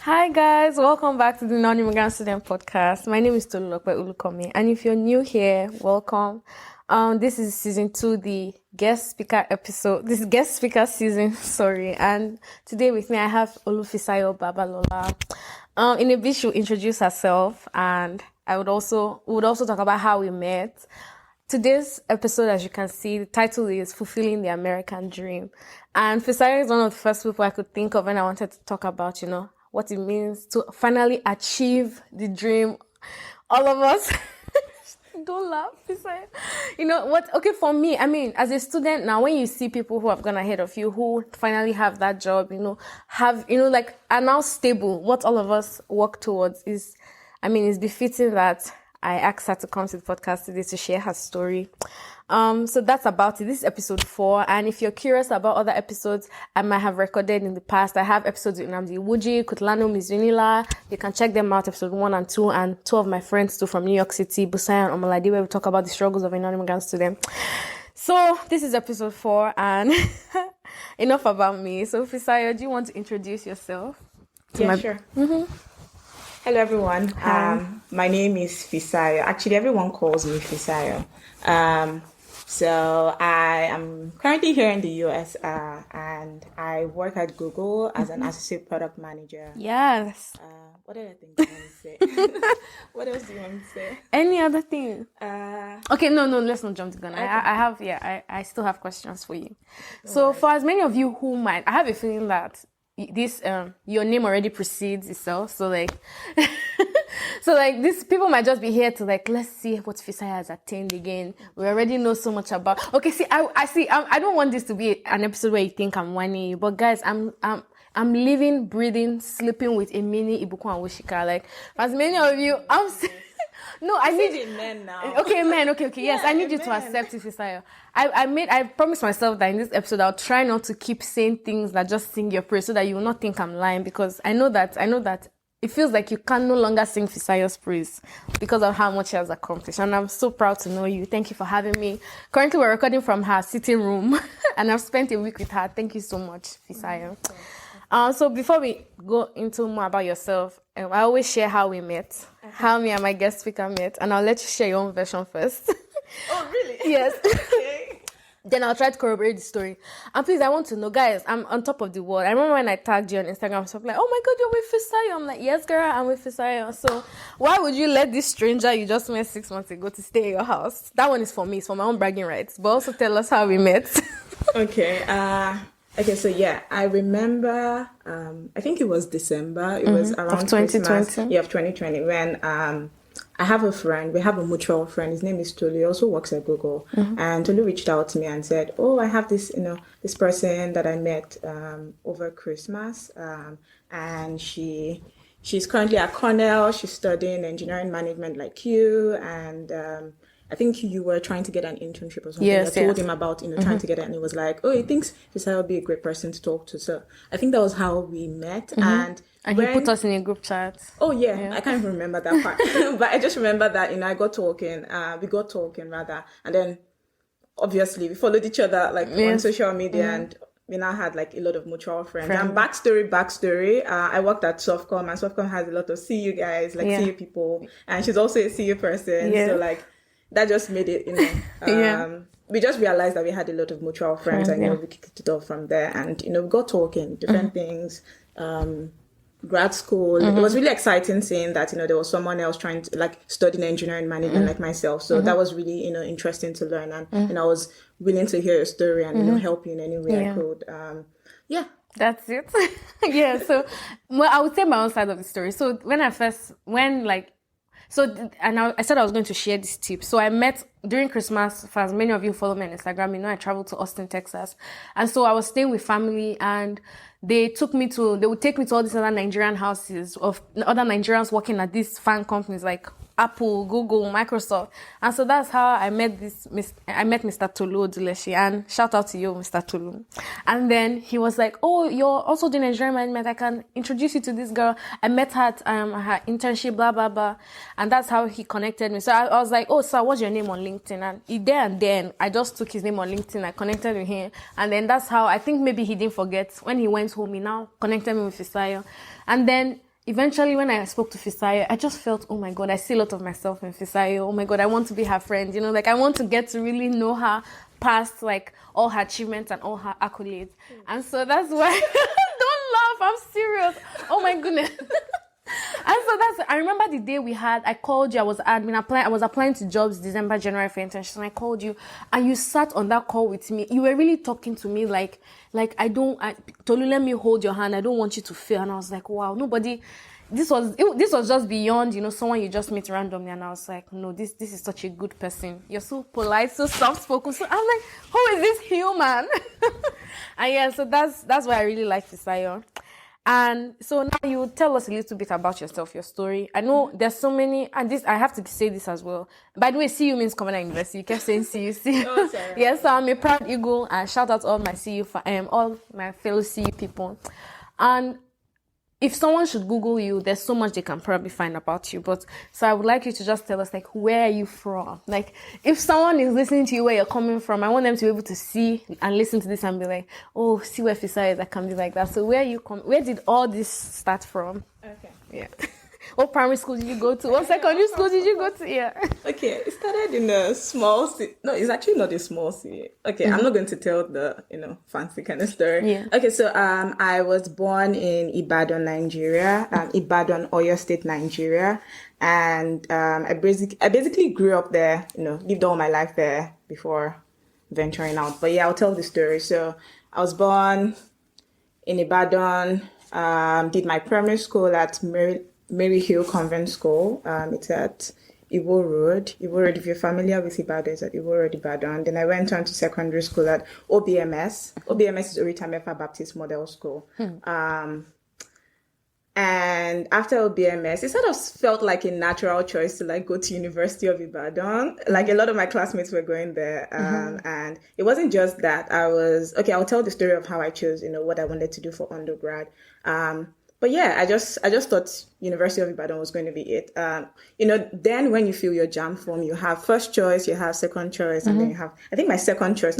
Hi guys, welcome back to the Non-Immigrant Student Podcast. My name is Tolulokwe Ulukomi, and if you're new here, welcome. This is season 2, the guest speaker episode. This is guest speaker season, sorry. And today with me I have Olufisayo Babalola. In a bit she'll introduce herself, and we would also talk about how we met. Today's episode, as you can see, the title is Fulfilling the American Dream. And Fisayo is one of the first people I could think of when I wanted to talk about, what it means to finally achieve the dream. All of us. Don't laugh, Fisayo. You know what? Okay, for me, as a student now, when you see people who have gone ahead of you, who finally have that job, are now stable, what all of us work towards is befitting that I asked her to come to the podcast today to share her story. So that's about it. This is episode 4. And if you're curious about other episodes I might have recorded in the past, I have episodes with Namdi Wuji, Kutlano, Miss Unila. You can check them out, episode 1 and 2, and 2 of my friends too from New York City, Busayo and Omaladi, where we talk about the struggles of a non-immigrant student. So this is episode 4, and enough about me. So Fisayo, do you want to introduce yourself? Sure. Mm-hmm. Hello, everyone. My name is Fisayo. Actually, everyone calls me Fisayo. So I am currently here in the US, and I work at Google as an associate product manager. Yes. What other things do you want to say? What else do you want to say? Any other thing? Okay, no, let's not jump the gun. Okay. I still have questions for you. So for as many of you who might, I have a feeling that this your name already precedes itself, so these people might just be here to let's see what Fisayo has attained again. We already know so much about. Okay, see, I don't want this to be an episode where you think I'm whining you, but guys, I'm living, breathing, sleeping with a mini Ibuku and Woshika. As many of you, no, I need men now. Okay, men. Okay. Yes, I need you to accept it, Fisayo. I promised myself that in this episode I'll try not to keep saying things that just sing your praise, so that you will not think I'm lying, because I know that it feels like you can no longer sing Fisayo's praise because of how much she has accomplished. And I'm so proud to know you. Thank you for having me. Currently, we're recording from her sitting room, and I've spent a week with her. Thank you so much, Fisayo. So before we go into more about yourself, I always share how we met, how me and my guest speaker met, and I'll let you share your own version first. Oh, really? Yes. Okay. Then I'll try to corroborate the story. And please, I want to know, guys, I'm on top of the world. I remember when I tagged you on Instagram, so I'm like, oh my God, you're with Fisayo. I'm like, yes, girl, I'm with Fisayo. So why would you let this stranger you just met 6 months ago to stay in your house? That one is for me. It's for my own bragging rights. But also tell us how we met. Okay. So I remember, I think it was December. It was around 2020. Christmas. Yeah, of 2020, when I have a friend. We have a mutual friend. His name is Tolu. He also works at Google. And Tolu reached out to me and said, oh, I have this, this person that I met over Christmas. And she's currently at Cornell. She's studying engineering management like you. And I think you were trying to get an internship or something. Yes, I told him about, trying to get it. And he was like, oh, he thinks Fisayo would be a great person to talk to. So I think that was how we met. And he put us in a group chat. Oh, yeah. I can't even remember that part. But I just remember that, I got talking. We got talking, rather. And then, obviously, we followed each other, on social media. And we now had, a lot of mutual friends. And backstory. I worked at Softcom. And Softcom has a lot of CU guys, CU people. And she's also a CU person. Yeah. So, that just made it, we just realized that we had a lot of mutual friends. And, we kicked it off from there. And, we got talking, different things. Grad school. It was really exciting seeing that, there was someone else trying to studying engineering management like myself. So that was really, interesting to learn. And I was willing to hear your story and, help you in any way I could. That's it. Yeah. So, I would say my own side of the story. So I said I was going to share this tip. So I met during Christmas. For as many of you who follow me on Instagram, I traveled to Austin, Texas. And so I was staying with family, and they would take me to all these other Nigerian houses of other Nigerians working at these fan companies like Apple, Google, Microsoft. And so that's how I met Mr. Tolu Oduleshi, and shout out to you, Mr. Tolu. And then he was like, oh, you're also doing engineering management. I can introduce you to this girl. I met her at her internship, blah, blah, blah. And that's how he connected me. So I was like, oh, sir, what's your name on LinkedIn? And then I just took his name on LinkedIn. I connected with him. And then that's how, I think maybe he didn't forget. When he went home, he now connected me with Fisayo. And then eventually when I spoke to Fisayo, I just felt, oh my God, I see a lot of myself in Fisayo. Oh my God, I want to be her friend. Like I want to get to really know her past, like all her achievements and all her accolades. And so that's why, don't laugh, I'm serious. Oh my goodness. And so I remember the day I called you, I was applying to jobs December, January for internships, and I called you, and you sat on that call with me. You were really talking to me like Tolu, let me hold your hand. I don't want you to fail. And I was like, wow, this was just beyond, someone you just meet randomly. And I was like, no, this is such a good person. You're so polite, so soft-spoken. So I'm like, who is this human? And yeah, so that's why I really like Fisayo. And so now you tell us a little bit about yourself, your story. I know there's so many, and I have to say this as well. By the way, CU means Commonwealth University. You kept saying CU. Oh, sorry. Yes, so I'm a proud Eagle, and shout out to all my all my fellow CU people. And if someone should Google you, there's so much they can probably find about you. But so I would like you to just tell us, like, where are you from? Like, if someone is listening to you where you're coming from, I want them to be able to see and listen to this and be like, oh, see where Fisayo is, that can be like that. So where did all this start from? Okay. Yeah. What primary school did you go to? What secondary school did you go to? Yeah. Okay, it started in a small city. No, it's actually not a small city. Okay, I'm not going to tell the, fancy kind of story. Yeah. Okay, so I was born in Ibadan, Nigeria, Ibadan, Oyo State, Nigeria. And I basically grew up there, lived all my life there before venturing out. But yeah, I'll tell the story. So I was born in Ibadan, did my primary school at Mary Hill Convent School. It's at Iwo Road. Iwo Road, if you're familiar with Ibadan, it's at Iwo Road, Ibadan. Then I went on to secondary school at OBMS. OBMS is Oritamefa Baptist Model School. And after OBMS, it sort of felt like a natural choice to go to University of Ibadan. Like a lot of my classmates were going there. And it wasn't just that. I'll tell the story of how I chose, what I wanted to do for undergrad. But yeah, I just thought University of Ibadan was going to be it. Then when you fill your JAM form, you have first choice, you have second choice, and then you have, my second choice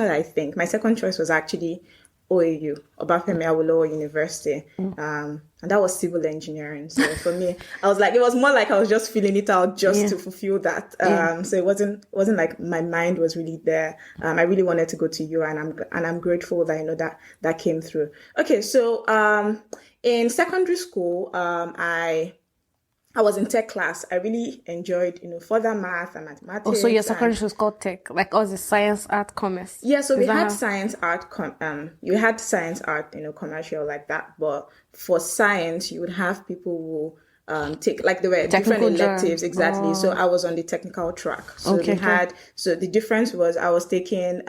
was actually OAU, Obafemi Awolowo University. And that was civil engineering. So for me, I was like, it was more like I was just filling it out just to fulfill that. So it wasn't like my mind was really there. I really wanted to go to U, and I'm grateful that, that came through. Okay. So, in secondary school, I was in tech class. I really enjoyed, further math and mathematics. Oh, so your secondary school was called tech, like all the science, art, commerce. Yeah, so we had science, art, you had science, art, commercial like that. But for science, you would have people who take, like, there were different electives, exactly. Oh. So I was on the technical track. So so the difference was I was taking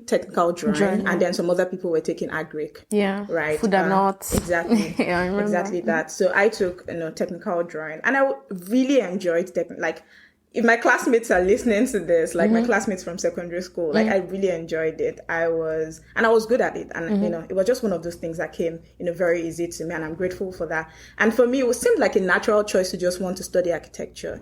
technical drawing, and then some other people were taking agric. Yeah. Right. Food and nuts. Exactly. Yeah, I remember. Exactly that. So I took, technical drawing, and I really enjoyed if my classmates are listening to this, my classmates from secondary school, I really enjoyed it. I was good at it. And, it was just one of those things that came, very easy to me. And I'm grateful for that. And for me, it seemed like a natural choice to just want to study architecture,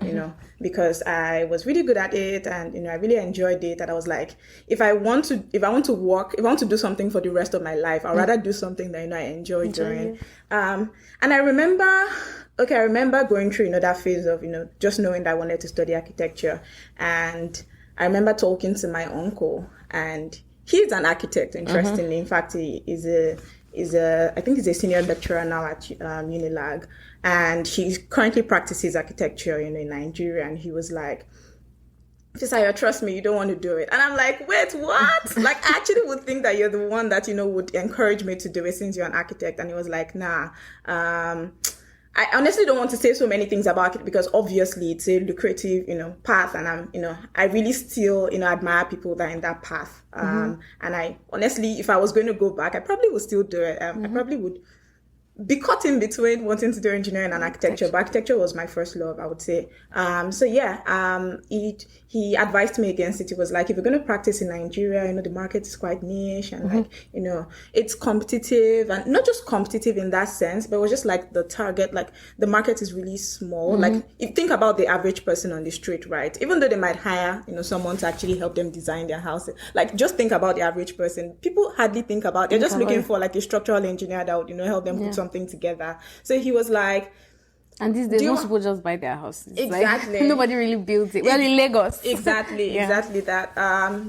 because I was really good at it, and, I really enjoyed it. And I was like, if I want to do something for the rest of my life, I'd rather do something that, I enjoy doing. And I remember going through, that phase of, just knowing that I wanted to study architecture. And I remember talking to my uncle, and he's an architect, interestingly. In fact, he is I think he's a senior lecturer now at Unilag. And he currently practices architecture, in Nigeria. And he was like, Fisayo, trust me, you don't want to do it. And I'm like, wait, what? I actually would think that you're the one that, would encourage me to do it since you're an architect. And he was like, nah, I honestly don't want to say so many things about it because obviously it's a lucrative, path. And I really still, admire people that are in that path. And I honestly, if I was going to go back, I probably would still do it. I probably would be caught in between wanting to do engineering and architecture, but architecture was my first love, I would say. He advised me against it. He was like, if you're going to practice in Nigeria, the market is quite niche and it's competitive, and not just competitive in that sense, but it was just like the target, the market is really small. If you think about the average person on the street, right? Even though they might hire, someone to actually help them design their house, just think about the average person. People hardly think about, they're just looking for a structural engineer that would, help them put something together. So he was like, and these days, most people just buy their houses. Exactly. Like, nobody really builds it. Well, in Lagos. Exactly that.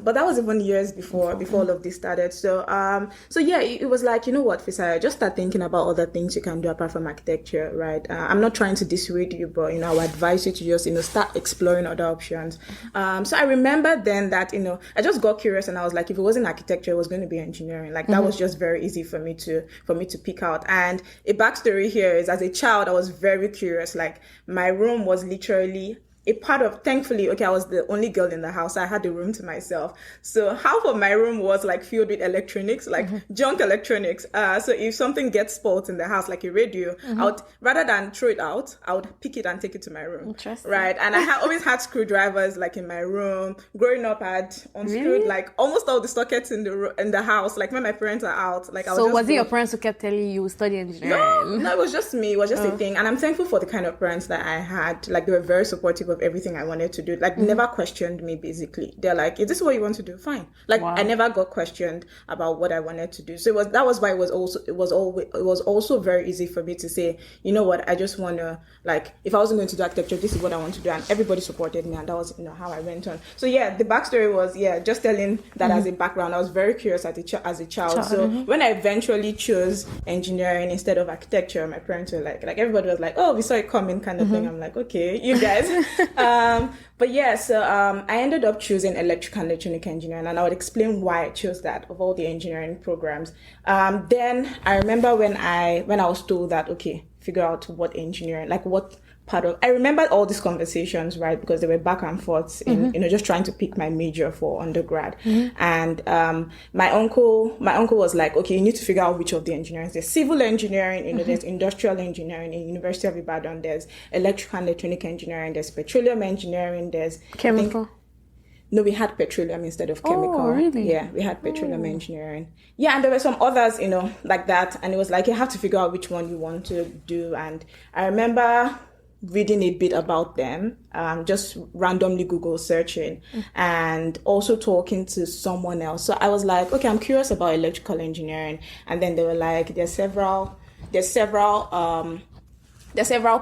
But that was even years before all of this started. So yeah, it was like, you know what, Fisayo, just start thinking about other things you can do apart from architecture, right? I'm not trying to dissuade you, but, I would advise you to just, start exploring other options. So I remember then that, I just got curious and I was like, if it wasn't architecture, it was going to be engineering. Like that was just very easy for me to pick out. And a backstory here is, as a child, I was very curious. Like my room was literally a part of, thankfully, I was the only girl in the house. I had the room to myself. So half of my room was like filled with electronics, like junk electronics. So if something gets spoiled in the house, like a radio, I would, rather than throw it out, I would pick it and take it to my room. Interesting. Right. And I always had screwdrivers like in my room. Growing up, I had unscrewed like almost all the sockets in the house. Like when my parents are out, like I was it your parents who kept telling you study engineering? No, it was just me. It was just a thing. And I'm thankful for the kind of parents that I had. Like they were very supportive of everything I wanted to do. Like never questioned me, basically. They're like, is this what you want to do? Fine. Like I never got questioned about what I wanted to do. So that was why it was also very easy for me to say, you know what, I just want to, like, if I wasn't going to do architecture, this is what I want to do. And everybody supported me, and that was how I went on. So yeah, the backstory was just telling that as a background. I was very curious as a child. So when I eventually chose engineering instead of architecture, my parents were like everybody was like, oh, we saw it coming kind of thing. I'm like, okay, you guys. But yeah, so I ended up choosing electrical and electronic engineering, and I would explain why I chose that of all the engineering programs. Then I remember when I was told that, okay, figure out what engineering, like what part of, I remember all these conversations, right? Because they were back and forth in, just trying to pick my major for undergrad. And my uncle was like, okay, you need to figure out which of the engineering. There's civil engineering, there's industrial engineering in University of Ibadan, there's electrical and electronic engineering, there's petroleum engineering, there's chemical. No, we had petroleum instead of chemical. Oh, really? Yeah, we had petroleum engineering. Yeah, and there were some others, like that. And it was like, you have to figure out which one you want to do. And I remember reading a bit about them, just randomly Google searching, and also talking to someone else. So I was like, okay, I'm curious about electrical engineering. And then they were like, there's several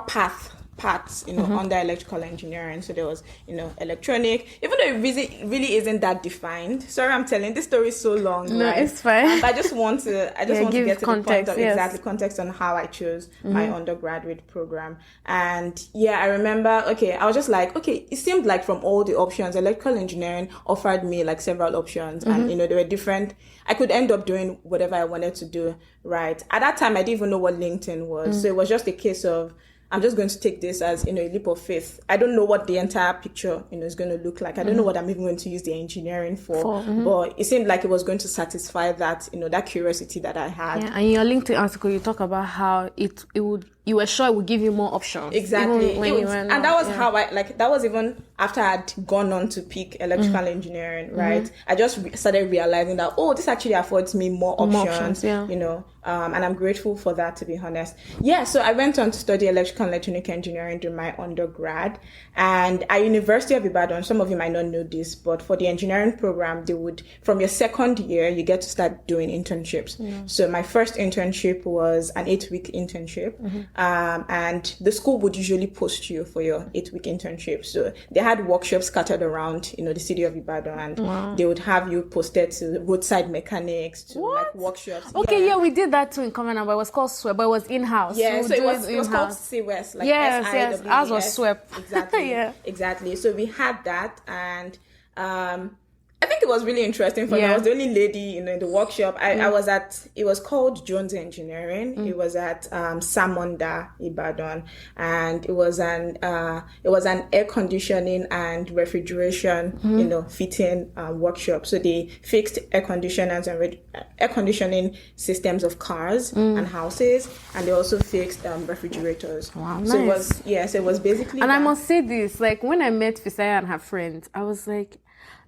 paths, under electrical engineering. So there was, electronic, even though it really isn't that defined. Sorry, I'm telling this story is so long. No, right? It's fine. But I just want to get to context, the point of exactly context on how I chose my undergraduate program. And yeah, I remember, I was just like, it seemed like from all the options, electrical engineering offered me like several options, and they were different. I could end up doing whatever I wanted to do, right? At that time, I didn't even know what LinkedIn was. So it was just a case of, I'm just going to take this as, a leap of faith. I don't know what the entire picture, is going to look like. I don't know what I'm even going to use the engineering for. But it seemed like it was going to satisfy that, that curiosity that I had. Yeah, and in your LinkedIn article, you talk about how you were sure it would give you more options. Exactly. And that was how that was even after I'd gone on to pick electrical engineering, right? I just started realizing that, this actually affords me more options, and I'm grateful for that, to be honest. Yeah, so I went on to study electrical and electronic engineering during my undergrad. And at University of Ibadan, some of you might not know this, but for the engineering program, they would, from your second year, you get to start doing internships. So my first internship was an 8-week internship. And the school would usually post you for your 8-week internship. So they had workshops scattered around, the city of Ibadan, and they would have you posted to roadside mechanics, to like workshops. Okay, yeah, we did that too in Common, but it was called SWEP, but it was in-house. Yeah, so it was called CWES, like yes, ours was SWEP. Exactly. Yeah. Exactly. So we had that, and I think it was really interesting for me. I was the only lady in the workshop. I was at, it was called Jones Engineering. It was at Samonda, Ibadan, and it was an air conditioning and refrigeration, fitting workshop. So they fixed air conditioners and air conditioning systems of cars and houses, and they also fixed refrigerators. Wow, nice. So it was basically. And I must say this, like when I met Fisayo and her friends, I was like,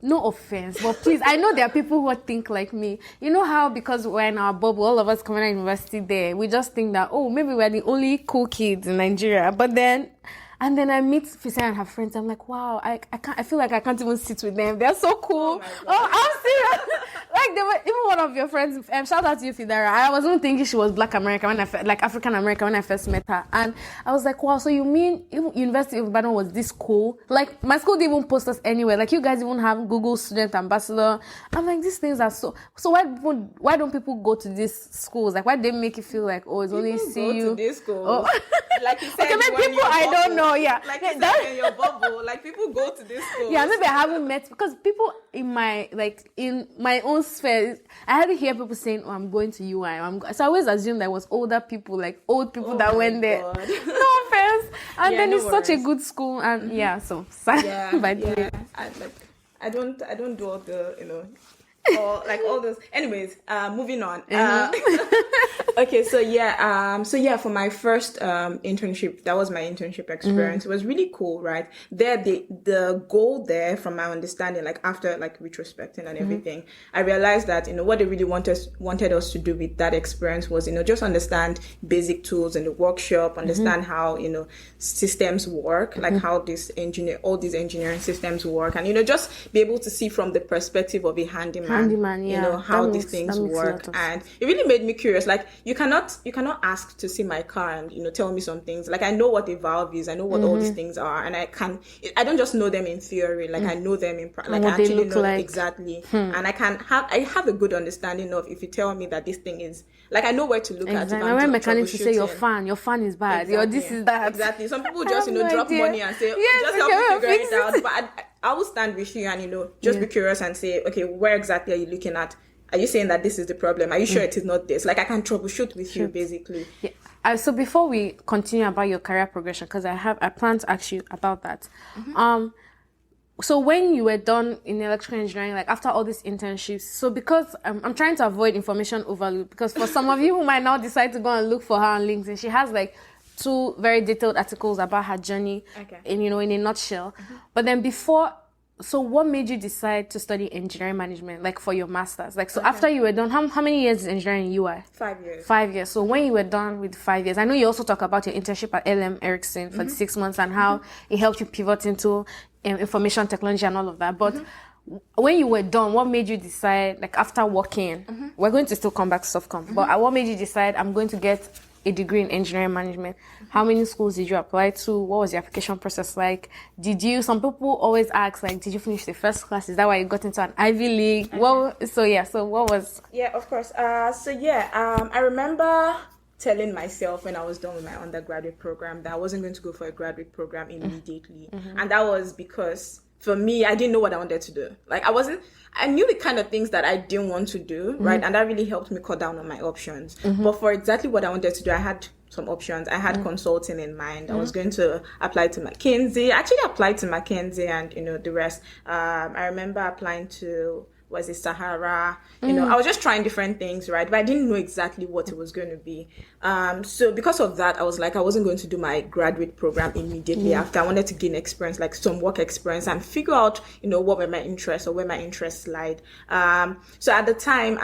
no offense, but please, I know there are people who think like me. You know how, because we're in our bubble, all of us coming out of university there, we just think that, maybe we're the only cool kids in Nigeria. But then I meet Fisayo and her friends. I'm like, wow, I feel like I can't even sit with them. They're so cool. Oh, I'm serious. like, they were even one of your friends. Shout out to you, Fidara. I wasn't thinking she was Black American like African American when I first met her, and I was like, wow. So you mean even University of Ibadan was this cool? Like my school didn't even post us anywhere. Like you guys even have Google Student Ambassador. I'm like, these things are so. So why don't people go to these schools? Like why they make you feel like, oh, it's only People see go you. to these schools. Oh. Like you said, Okay, maybe people I don't know. Yeah, like you said in your bubble. Like people go to this school. Yeah, maybe I haven't met because people in my own sphere. I hardly hear people saying, "Oh, I'm going to UI." So I always assume there was older people, like old people that went there. No offense. And then it's such a good school, and so yeah, by the way. I don't do all the all those. Anyways, moving on. Okay, so for my first internship, that was my internship experience. It was really cool, right? There, the goal there, from my understanding, like after like retrospecting and everything, I realized that what they really wanted us to do with that experience was just understand basic tools in the workshop, understand how systems work, like how all these engineering systems work, and just be able to see from the perspective of a handyman, how these things work. And it really made me curious. Like you cannot ask to see my car and tell me some things. Like I know what a valve is, I know what all these things are, and I don't just know them in theory. Like I know them in like I actually know them exactly, and I have a good understanding of if you tell me that this thing is, like I know where to look at. And when mechanics say your fan is bad, your this is that. Exactly. Some people just drop money and say just help me figure it out. But I will stand with you and just be curious and say, okay, where exactly are you looking at? Are you saying that this is the problem? Are you sure it is not this? Like I can troubleshoot with you basically. Yeah. So before we continue about your career progression, because I plan to ask you about that. So when you were done in electrical engineering, like after all these internships, so because I'm trying to avoid information overload, because for some of you who might now decide to go and look for her on LinkedIn, she has like 2 very detailed articles about her journey, in a nutshell. But then so what made you decide to study engineering management, like for your master's? Like, so after you were done, how many years is engineering in UI? 5 years. 5 years. So when you were done with 5 years, I know you also talk about your internship at LM Ericsson for the 6 months and how it helped you pivot into information technology and all of that. But when you were done, what made you decide, like after working, we're going to still come back to Softcom, but what made you decide I'm going to get a degree in engineering management? How many schools did you apply to? What was the application process like? Some people always ask, like, did you finish the first class? Is that why you got into an Ivy League? So what was... Yeah, of course. I remember telling myself when I was done with my undergraduate program that I wasn't going to go for a graduate program immediately. And that was because for me, I didn't know what I wanted to do. Like I knew the kind of things that I didn't want to do, right? And that really helped me cut down on my options. But for exactly what I wanted to do, I had some options. I had consulting in mind. I was going to apply to McKinsey. I actually applied to McKinsey and, the rest. I remember applying to, was it Sahara? I was just trying different things, right? But I didn't know exactly what it was going to be. So because of that, I was like, I wasn't going to do my graduate program immediately after. I wanted to gain experience, like some work experience, and figure out, what were my interests or where my interests lied. So at the time,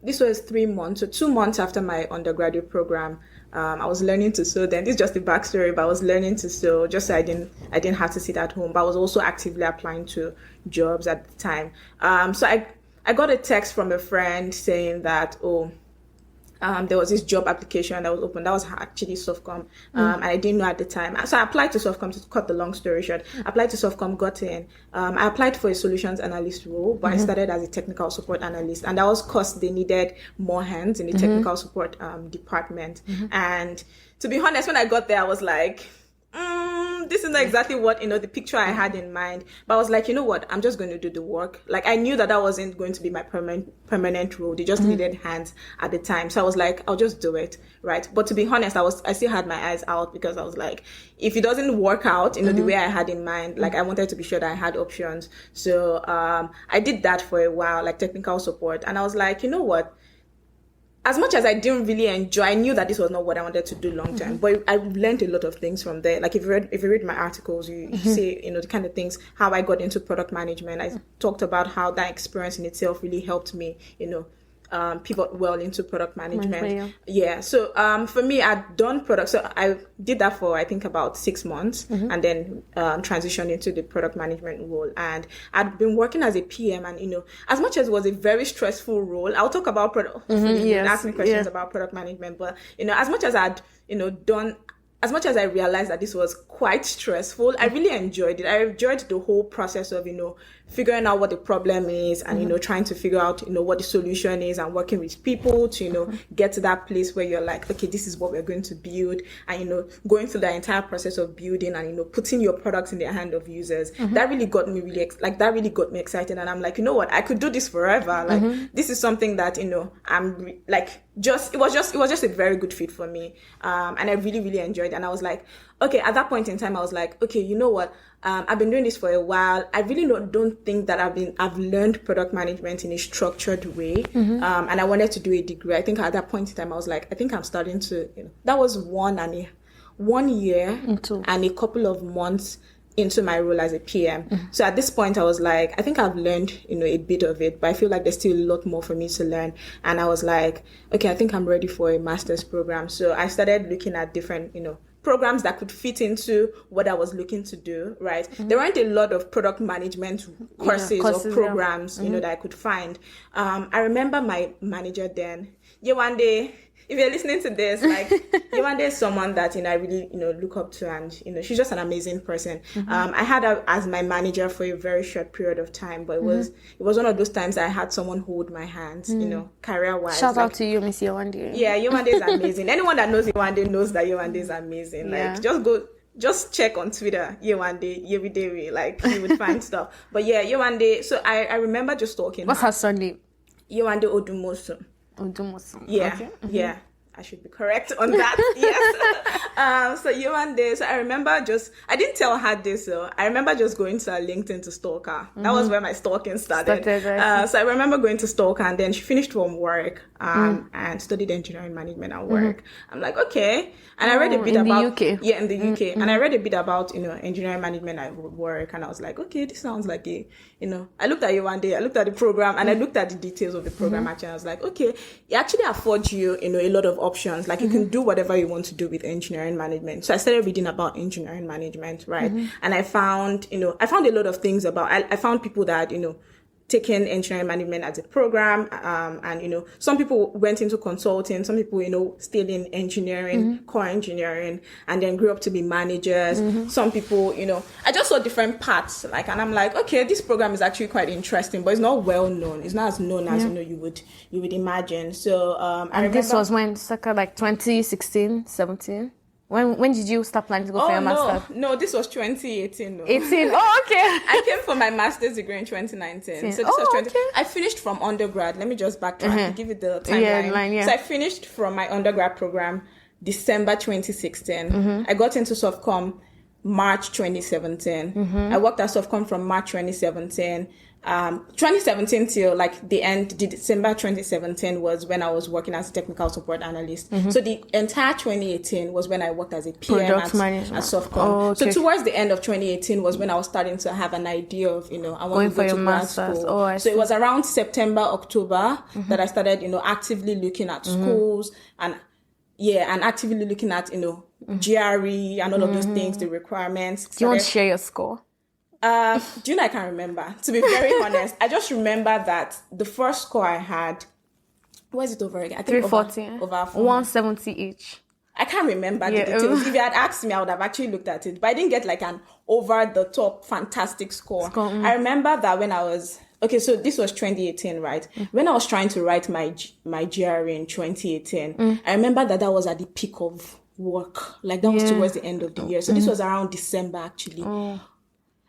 this was 3 months, so 2 months after my undergraduate program, I was learning to sew then. This is just the backstory, but I was learning to sew just so I didn't have to sit at home. But I was also actively applying to jobs at the time. So I got a text from a friend saying that, there was this job application that was open. That was actually Softcom. And I didn't know at the time. So I applied to Softcom, to cut the long story short. I applied to Softcom, got in. I applied for a solutions analyst role, but I started as a technical support analyst. And that was because they needed more hands in the technical support department. And to be honest, when I got there, I was like, this is not exactly what, the picture I had in mind. But I was like, you know what? I'm just going to do the work. Like, I knew that wasn't going to be my permanent role. They just needed hands at the time. So I was like, I'll just do it, right? But to be honest, I still had my eyes out because I was like, if it doesn't work out, the way I had in mind, like I wanted to be sure that I had options. So, I did that for a while, like technical support. And I was like, you know what? As much as I didn't really enjoy, I knew that this was not what I wanted to do long term. But I learned a lot of things from there. Like if you read my articles, you see, the kind of things, how I got into product management. I talked about how that experience in itself really helped me, pivot well into product management. Yeah. So for me, I'd done product. So I did that for I think about 6 months, and then transitioned into the product management role. And I'd been working as a PM, and as much as it was a very stressful role, I'll talk about product. Ask me questions about product management, but as much as I'd done. As much as I realized that this was quite stressful, I really enjoyed it. I enjoyed the whole process of, figuring out what the problem is and, trying to figure out, what the solution is and working with people to, get to that place where you're like, okay, this is what we're going to build and, going through the entire process of building and, putting your products in the hand of users. That really got me that really got me excited. And I'm like, you know what? I could do this forever. Like, this is something that, I'm like, it was just a very good fit for me. And I really, really enjoyed it. And I was like, okay, at that point in time, I was like, okay, you know what? I've been doing this for a while. I really don't think that I've learned product management in a structured way. And I wanted to do a degree. I think at that point in time, I was like, I think I'm starting to, that was 1 year and a couple of months into my role as a PM. So at this point, I was like, I think I've learned, a bit of it, but I feel like there's still a lot more for me to learn. And I was like, okay, I think I'm ready for a master's program. So I started looking at different, programs that could fit into what I was looking to do, right? There weren't a lot of product management courses or programs, that I could find. I remember my manager then, Yewande, if you're listening to this, like, Yewande is someone that, I really, look up to, and, she's just an amazing person. I had her as my manager for a very short period of time, but it was one of those times I had someone hold my hands, career-wise. Shout out to you, Miss Yewande. Yeah, Yewande is amazing. Anyone that knows Yewande knows that Yewande is amazing. Like, just check on Twitter, Yewande, Yewidewi, like, you would find stuff. But yeah, Yewande, so I remember just talking. What's her surname? Yewande Odumosu. Yeah, okay. Yeah, I should be correct on that. Yes. So Yewande, so I remember I didn't tell her this, so I remember just going to her LinkedIn to stalk her. That was where my stalking started. So I remember going to stalk her, and then she finished from work and studied engineering management at work. I'm like, okay. And I read a bit about the UK. Yeah, in the UK. And I read a bit about, engineering management at work, and I was like, okay, this sounds like I looked at Yewande, I looked at the program, and I looked at the details of the program actually. I was like, okay, it actually affords you, a lot of options. Like, you can do whatever you want to do with engineering management. So I started reading about engineering management, right? And I found a lot of things about, I found people that, taken engineering management as a program, and some people went into consulting, some people stayed in engineering, core engineering, and then grew up to be managers. Some people, I just saw different paths, like, and I'm like, okay, this program is actually quite interesting, but it's not well known. It's not as known as you would imagine. So and this was when circa like 2016, 17. When did you start planning to go for your master's? No, this was 2018. No. 18. Oh, okay. I came for my master's degree in 2019. So this was 20. Okay. I finished from undergrad. Let me just backtrack and give it the timeline. So I finished from my undergrad program December 2016. I got into Softcom March 2017. I worked at Softcom from March 2017. 2017 till like the end, December 2017 was when I was working as a technical support analyst. So the entire 2018 was when I worked as a PM at Softcom. Oh, okay. So towards the end of 2018 was when I was starting to have an idea of, I want to go to grad school. So it was around September, October that I started, actively looking at schools and actively looking at, GRE and all of those things, the requirements. Do you want to share your score? I can't remember. To be very honest, I just remember that the first score I had, what is it over again? I think 340. Over 170 each. I can't remember the details. If you had asked me, I would have actually looked at it. But I didn't get like an over-the-top fantastic score. I remember that when I was... Okay, so this was 2018, right? When I was trying to write my GRE in 2018, I remember that was at the peak of work. Like, that was towards the end of the year. So this was around December, actually.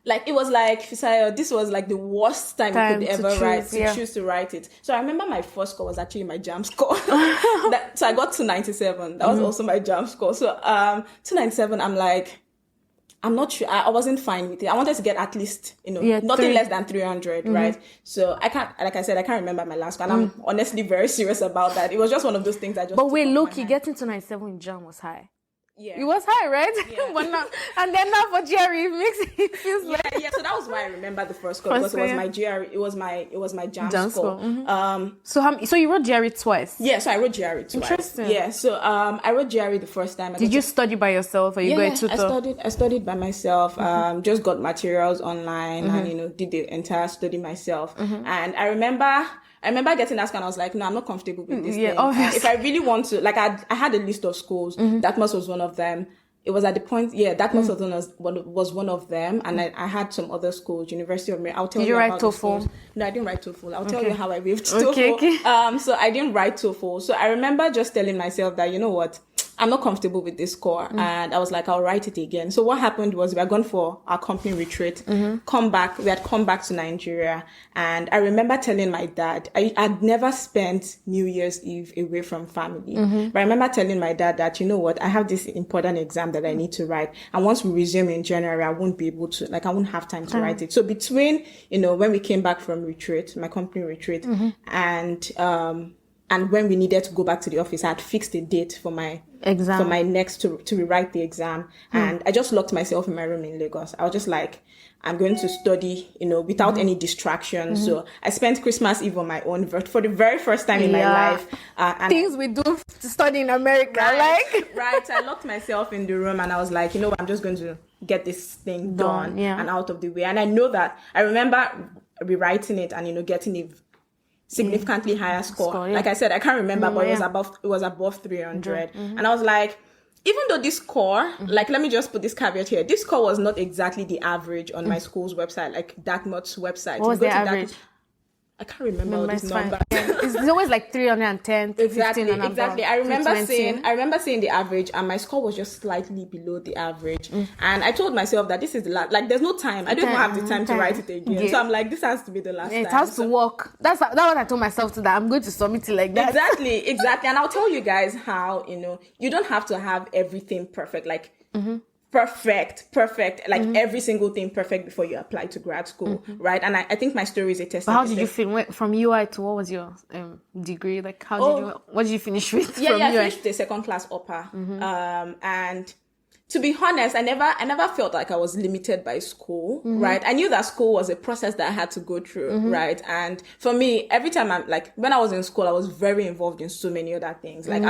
Like, it was like, Fisayo, this was like the worst time you could ever choose to write it. So I remember my first score was actually my JAM score. So I got 297. That was also my JAM score. So 297, I'm like, I'm not sure. I wasn't fine with it. I wanted to get at least, nothing less than 300, right? So I can't remember my last score. And I'm honestly very serious about that. It was just one of those things I just... But wait, look, getting to 97 in JAM was high. Yeah. It was high, right? Yeah. But now, and then now for GRE, it feels like yeah. So that was why I remember the first score, because it was my GRE. It was my JAM score. So you wrote GRE twice. Yeah, so I wrote GRE twice. Interesting. Yeah, so I wrote GRE the first time. Did you study by yourself, or you got a tutor? I studied by myself. Just got materials online and did the entire study myself. And I remember getting asked, and I was like, no, I'm not comfortable with this thing. Obviously. If I really want to, like, I had a list of schools. Dartmouth was one of them. It was at the point, Dartmouth was one of them, and I had some other schools, University of Maryland. I'll tell you about the schools. No, I didn't write TOEFL. I'll tell you how I waived TOEFL. Okay. So I didn't write TOEFL. So I remember just telling myself that, you know what, I'm not comfortable with this score. And I was like, I'll write it again. So what happened was we had gone for our company retreat, we had come back to Nigeria. And I remember telling my dad, I'd never spent New Year's Eve away from family. But I remember telling my dad that, you know what, I have this important exam that I need to write. And once we resume in January, I won't be able to, I won't have time to write it. So between, when we came back from retreat, my company retreat, and when we needed to go back to the office, I had fixed a date for my exam, for my next to rewrite the exam. And I just locked myself in my room in Lagos. I was just like, I'm going to study, without any distractions. So I spent Christmas Eve on my own for the very first time in my life. And things we do to study in America, right. I locked myself in the room, and I was like, I'm just going to get this thing done and out of the way. And I know that I remember rewriting it and getting a significantly higher score. Like I said, I can't remember, but it was above 300. And I was like, even though this score, let me just put this caveat here. This score was not exactly the average on my school's website, like Dartmouth's website. What was the average? I can't remember all this number. It's always like 310, 15 and exactly. I remember seeing the average, and my score was just slightly below the average. And I told myself that this is the last. Like, there's no time. I don't even have the time to write it again. Yeah. So I'm like, this has to be the last time. It has to work. That's what I told myself too, that I'm going to submit it like that. Exactly. And I'll tell you guys how, you don't have to have everything perfect. Like, perfect, like every single thing perfect before you apply to grad school, right? And I think my story is a testament. But how did you feel from UI to what was your degree? Like, what did you finish with? I finished the second class upper. And to be honest, I never felt like I was limited by school, right? I knew that school was a process that I had to go through, right? And for me, every time when I was in school, I was very involved in so many other things. Like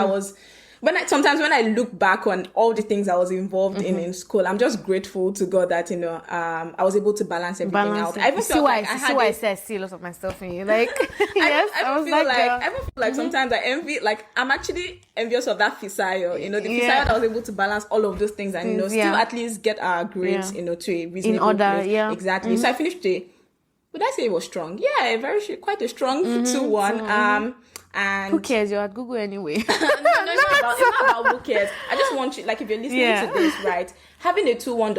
sometimes when I look back on all the things I was involved in school, I'm just grateful to God that, I was able to balance everything out. I even feel like I see lots of myself in you. Like, I feel like sometimes I envy, like, I'm actually envious of that Fisayo, the Fisayo that was able to balance all of those things and, still at least get our grades, to a reasonable in order, place. Exactly. So I finished would I say it was strong? Yeah, quite a strong 2-1. And who cares? You're at Google anyway. No, it's not about who cares. I just want you, like, if you're listening to this, right? Having a 2-1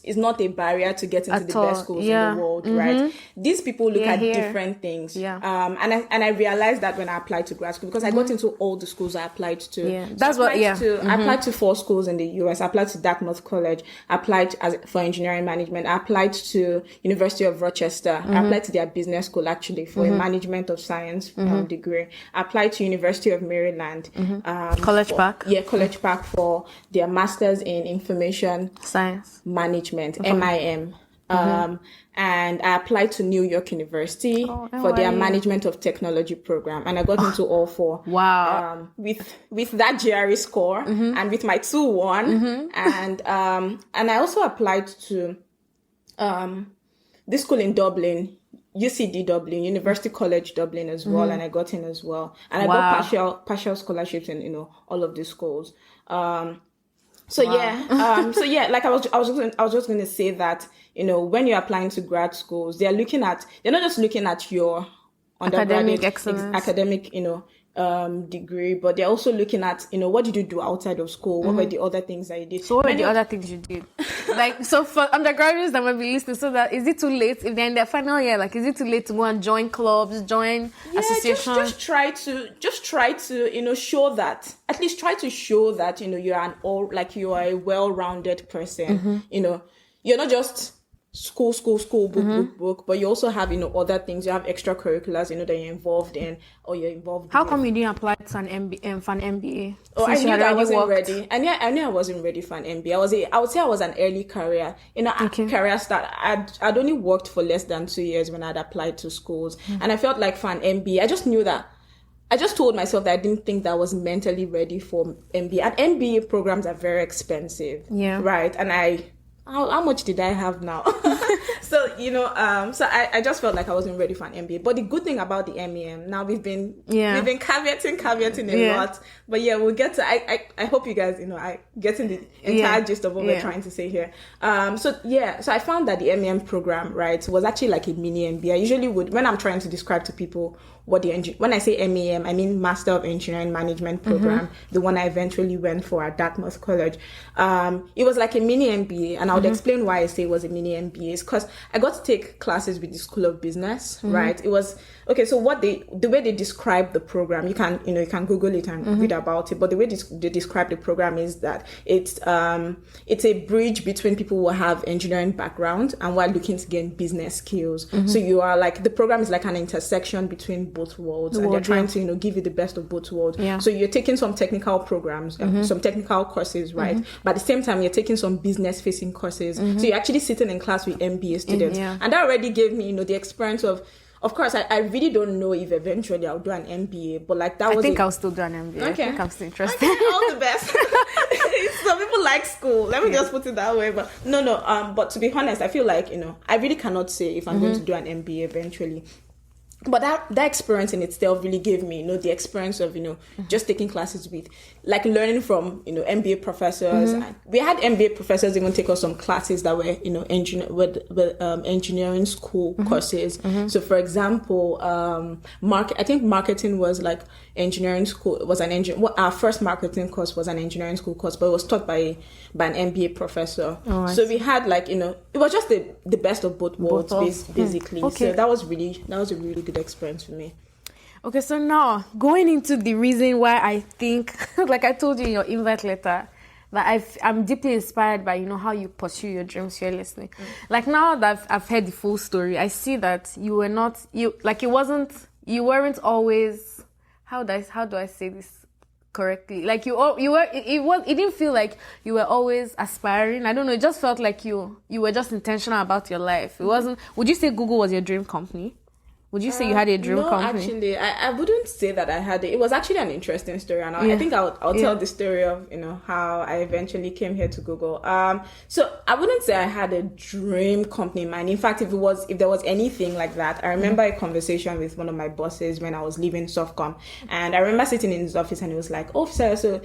is not a barrier to get into the best schools in the world, right? These people look at different things. Yeah. And I realized that when I applied to grad school, because I got into all the schools I applied to. Yeah. So I applied to 4 schools in the US. I applied to Dartmouth College. I applied for engineering management. I applied to University of Rochester. I applied to their business school, actually, for a management of science degree. I applied to University of Maryland. College Park. Yeah, College Park for their Masters in Information Science Management, MEM. And I applied to New York University for their Management of Technology program, and I got into all 4. Wow! With that GRE score and with my 2-1, and I also applied to this school in Dublin, UCD Dublin, University College Dublin as well, and I got in as well, and I got partial scholarships in all of these schools. Like I was just going to say that, when you're applying to grad schools, they're not just looking at your undergraduate academic degree, but they're also looking at, what did you do outside of school? What were the other things that you did? So what were the other things you did? Like, so for undergraduates that might be listening, so that, is it too late if they're in their final year? Like, is it too late to go and join clubs, join associations? Just try to, show that, at least try to show that, you are you are a well-rounded person. You're not just book, but you also have, other things. You have extracurriculars, that you're involved in, or you're involved How with. come you didn't apply to an MBA, for an MBA? Oh, I knew that I wasn't ready. I knew I wasn't ready for an MBA. I would say I was an early career. Career start. I'd only worked for less than 2 years when I'd applied to schools. And I felt like for an MBA, I just knew that. I just told myself that I didn't think that I was mentally ready for MBA. And MBA programs are very expensive. Yeah. Right. And how much did I have now? So, so I just felt like I wasn't ready for an MBA. But the good thing about the MEM, now we've been caveating a lot. But yeah, we'll get to, I hope you guys, I getting the entire gist of what we're trying to say here. So I found that the MEM program, right, was actually like a mini MBA. I usually would, when I'm trying to describe to people when I say MEM, I mean Master of Engineering Management program, the one I eventually went for at Dartmouth College. It was like a mini MBA, and I would explain why I say it was a mini MBA. Is because I got to take classes with the School of Business, right? It was okay. So the way they describe the program, you can Google it and read about it. But the way they describe the program is that it's a bridge between people who have engineering background and who are looking to gain business skills. So you are like, the program is like an intersection between both worlds, and they're trying to give you the best of both worlds. So you're taking some technical programs, some technical courses, right? But at the same time, you're taking some business facing courses. So you're actually sitting in class with MBA students, and that already gave me the experience of course, I really don't know if eventually I'll do an MBA, but like that was. I think I'll still do an MBA. Okay. I think I'm still interested. Okay, all the best. Some people like school. Let me just put it that way. But no. But to be honest, I feel like I really cannot say if I'm going to do an MBA eventually. But that experience in itself really gave me, the experience of, just taking classes with, like learning from, MBA professors. And we had MBA professors even take us some classes that were, engineering school courses. So for example, I think marketing was like engineering school. It was our first marketing course was an engineering school course, but it was taught by an MBA professor. So we had like, it was just the best of both worlds, basically. Okay. So that was a really good experience for me. Okay, so now going into the reason why I think, like I told you in your invite letter, that I'm deeply inspired by how you pursue your dreams fearlessly. Like now that I've heard the full story, I see that you weren't always, how do I say this correctly? Like it didn't feel like you were always aspiring. I don't know. It just felt like you were just intentional about your life. It wasn't. Would you say Google was your dream company? Would you say you had a dream company? No, actually, I wouldn't say that I had it. It was actually an interesting story, and I think I'll tell the story of how I eventually came here to Google. So I wouldn't say I had a dream company in mind. In fact, if there was anything like that, I remember a conversation with one of my bosses when I was leaving Softcom, and I remember sitting in his office, and he was like, "Oh, Fisayo, so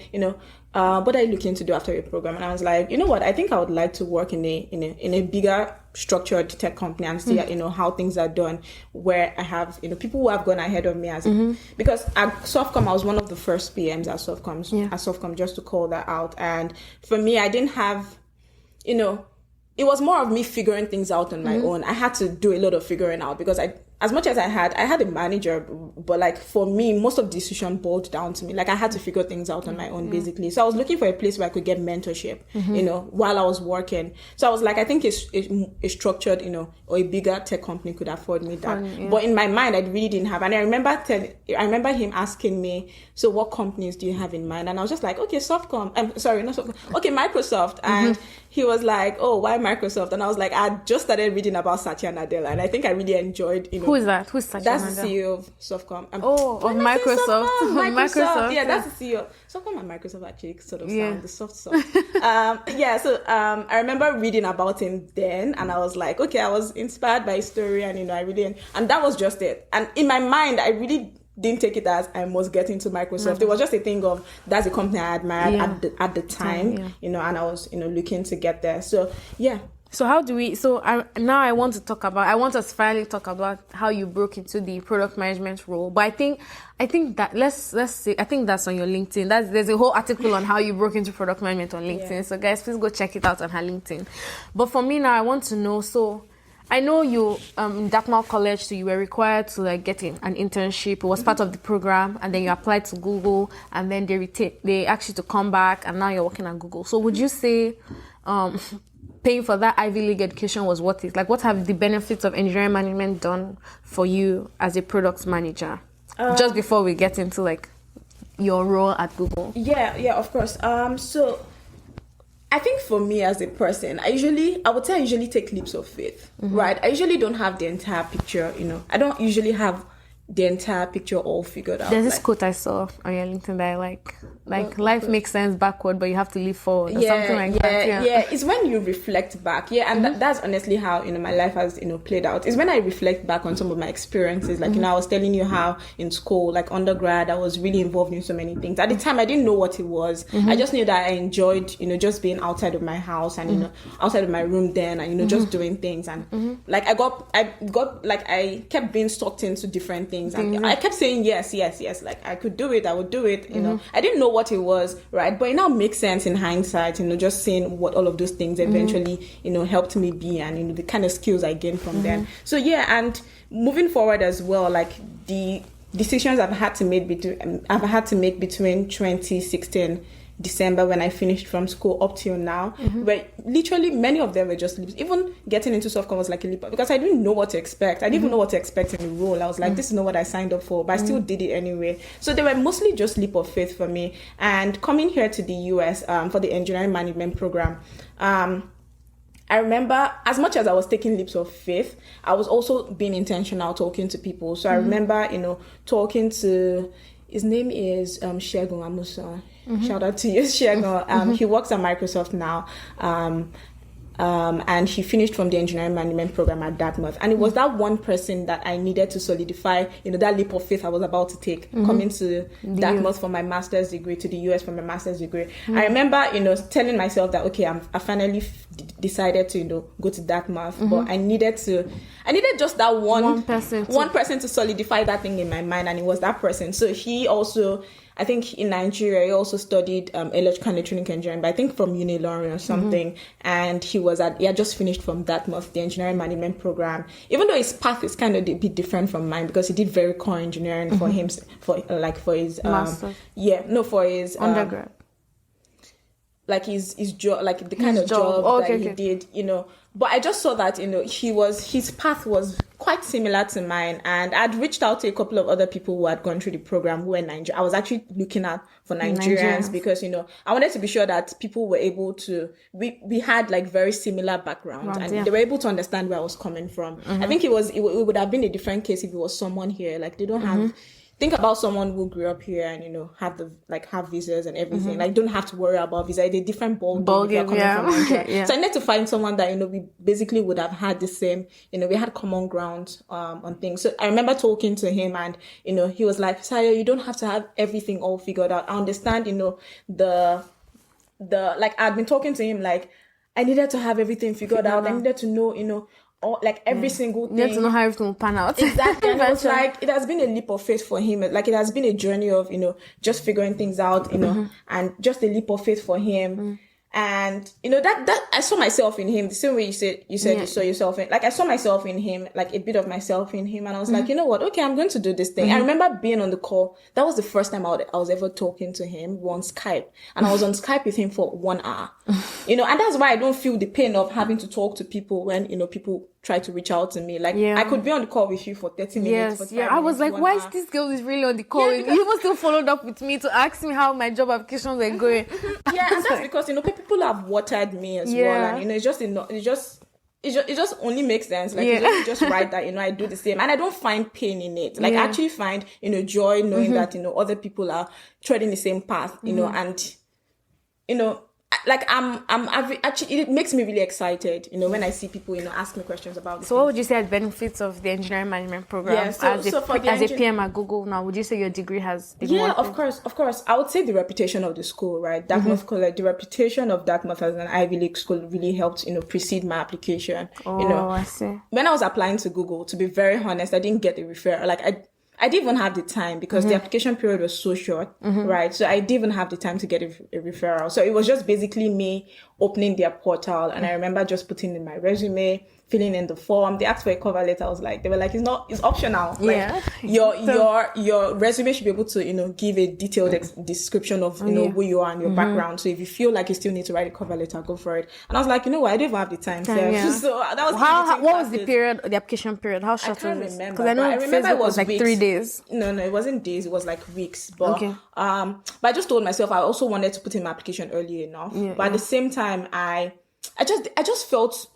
what are you looking to do after your program?" And I was like, you know what? I think I would like to work in a bigger structured tech company and see how things are done, where I have people who have gone ahead of me because at Softcom I was one of the first PMs at Softcom, just to call that out. And for me, I didn't have it was more of me figuring things out on my own. I had to do a lot of figuring out because as much as I had a manager, but like for me, most of the decision boiled down to me. Like I had to figure things out on my own, basically. So I was looking for a place where I could get mentorship, while I was working. So I was like, I think it's structured, or a bigger tech company could afford me that. But in my mind, I really didn't have. And I remember him asking me, so what companies do you have in mind? And I was just like, okay, Softcom. Sorry, not Softcom. Okay, Microsoft. And he was like, oh, why Microsoft? And I was like, I just started reading about Satya Nadella, and I think I really enjoyed, Who is that? Who's Satya Nadella? That's the CEO of Softcom. Of Microsoft. Microsoft. Yeah, that's the CEO. Softcom and Microsoft actually sort of sound the soft. So I remember reading about him then, and I was like, okay, I was inspired by his story, and and that was just it. And in my mind, I really didn't take it as I must get into Microsoft. It was just a thing of that's a company I admired at the time, and I was looking to get there. So yeah. So how do we? So now I want us to finally talk about how you broke into the product management role. But I think that let's see. I think that's on your LinkedIn. There's a whole article on how you broke into product management on LinkedIn. Yeah. So guys, please go check it out on her LinkedIn. But for me now, I want to know. So I know you in Dartmouth College, so you were required to get an internship. It was part of the program, and then you applied to Google, and then they asked you to come back, and now you're working at Google. So would you say? paying for that Ivy League education was worth it? Like, what have the benefits of engineering management done for you as a product manager? Just before we get into like your role at Google. Yeah, of course. So I think for me as a person, I would say I usually take leaps of faith, right? I usually don't have the entire picture, I don't usually have the entire picture all figured out. There's this quote I saw on your LinkedIn that I like life makes sense backward, but you have to live forward, or something like that. Yeah. It's when you reflect back. Yeah, and that's honestly how, my life has, played out. It's when I reflect back on some of my experiences. Like, I was telling you how in school, like undergrad, I was really involved in so many things. At the time, I didn't know what it was. I just knew that I enjoyed, just being outside of my house and, outside of my room then and, just doing things. And like, I kept being sucked into different things. And I kept saying yes. Like I could do it, I would do it. I didn't know what it was, right? But it now makes sense in hindsight. Just seeing what all of those things eventually, helped me be, and the kind of skills I gained from them. So yeah, and moving forward as well, like the decisions I've had to make between 2016 December when I finished from school up till now, where literally many of them were just leaps. Even getting into Softcom was like a leap because I didn't know what to expect. I didn't even know what to expect in the role. I was like, this is not what I signed up for, but I still did it anyway. So they were mostly just leap of faith for me. And coming here to the US for the engineering management program, I remember as much as I was taking leaps of faith, I was also being intentional talking to people. So I remember, talking to, his name is Shegun Amusa. Shout out to you, Shegun. He works at Microsoft now. And he finished from the engineering management program at Dartmouth. And it was that one person that I needed to solidify, that leap of faith I was about to take, coming to Dartmouth for my master's degree, to the US for my master's degree. I remember, telling myself that, okay, I finally decided to, go to Dartmouth, but I needed just that one person to solidify that thing in my mind. And it was that person. So he also, I think in Nigeria, he also studied electrical and electronic engineering, but I think from Unilorin or something. And he had just finished from Dartmouth, the engineering management program. Even though his path is kind of a bit different from mine because he did very core engineering for him, for his master's. For his undergrad. Like his job, like the kind of job that he did, But I just saw that, his path was quite similar to mine. And I'd reached out to a couple of other people who had gone through the program who were Nigerians. I was actually looking out for Nigerians because, I wanted to be sure that people were able to, we had like very similar backgrounds and they were able to understand where I was coming from. I think it would have been a different case if it was someone here. Like they don't have, think about someone who grew up here and, have visas and everything. Like, don't have to worry about visa. It's a different ball game from Nigeria. So I need to find someone that, we basically would have had the same, we had common ground, on things. So I remember talking to him and, he was like, Fisayo, you don't have to have everything all figured out. I understand, I'd been talking to him, like, I needed to have everything figured out. I needed to know, or like every single thing. You have to know how everything will pan out. Exactly. And it's like, it has been a leap of faith for him. Like it has been a journey of, just figuring things out, and just a leap of faith for him. And, that I saw myself in him, the same way you said you saw yourself in, like I saw myself in him, like a bit of myself in him. And I was like, you know what? Okay, I'm going to do this thing. I remember being on the call. That was the first time I was ever talking to him on Skype. And I was on Skype with him for 1 hour, and that's why I don't feel the pain of having to talk to people when, people try to reach out to me. Like I could be on the call with you for 30 minutes. Yes, I was like, why is this girl is really on the call? You even still followed up with me to ask me how my job applications were going. And that's because, people have watered me as well. And, it just only makes sense. Like, you just write that, I do the same. And I don't find pain in it. Like, I actually find, joy knowing that, other people are treading the same path, and, like actually, it makes me really excited, when I see people, ask me questions about this. So what would you say are the benefits of the engineering management program as a PM at Google now? Would you say your degree has been of course. I would say the reputation of the school, right? Dartmouth College, the reputation of Dartmouth as an Ivy League school really helped, precede my application. I see. When I was applying to Google, to be very honest, I didn't get a referral. Like I didn't even have the time because the application period was so short, right? So I didn't even have the time to get a referral. So it was just basically me opening their portal. And I remember just putting in my resume, filling in the form. They asked for a cover letter. They were like, it's optional. Yeah. Like your resume should be able to, give a detailed description of, who you are and your background. So if you feel like you still need to write a cover letter, go for it. And I was like, what? I don't even have the time. So that was what was the period, the application period? How short was it? I can't remember. Because I know Facebook was like weeks. 3 days. No, it wasn't days. It was like weeks. But, but I just told myself I also wanted to put in my application early enough. Yeah, but at the same time, I just felt,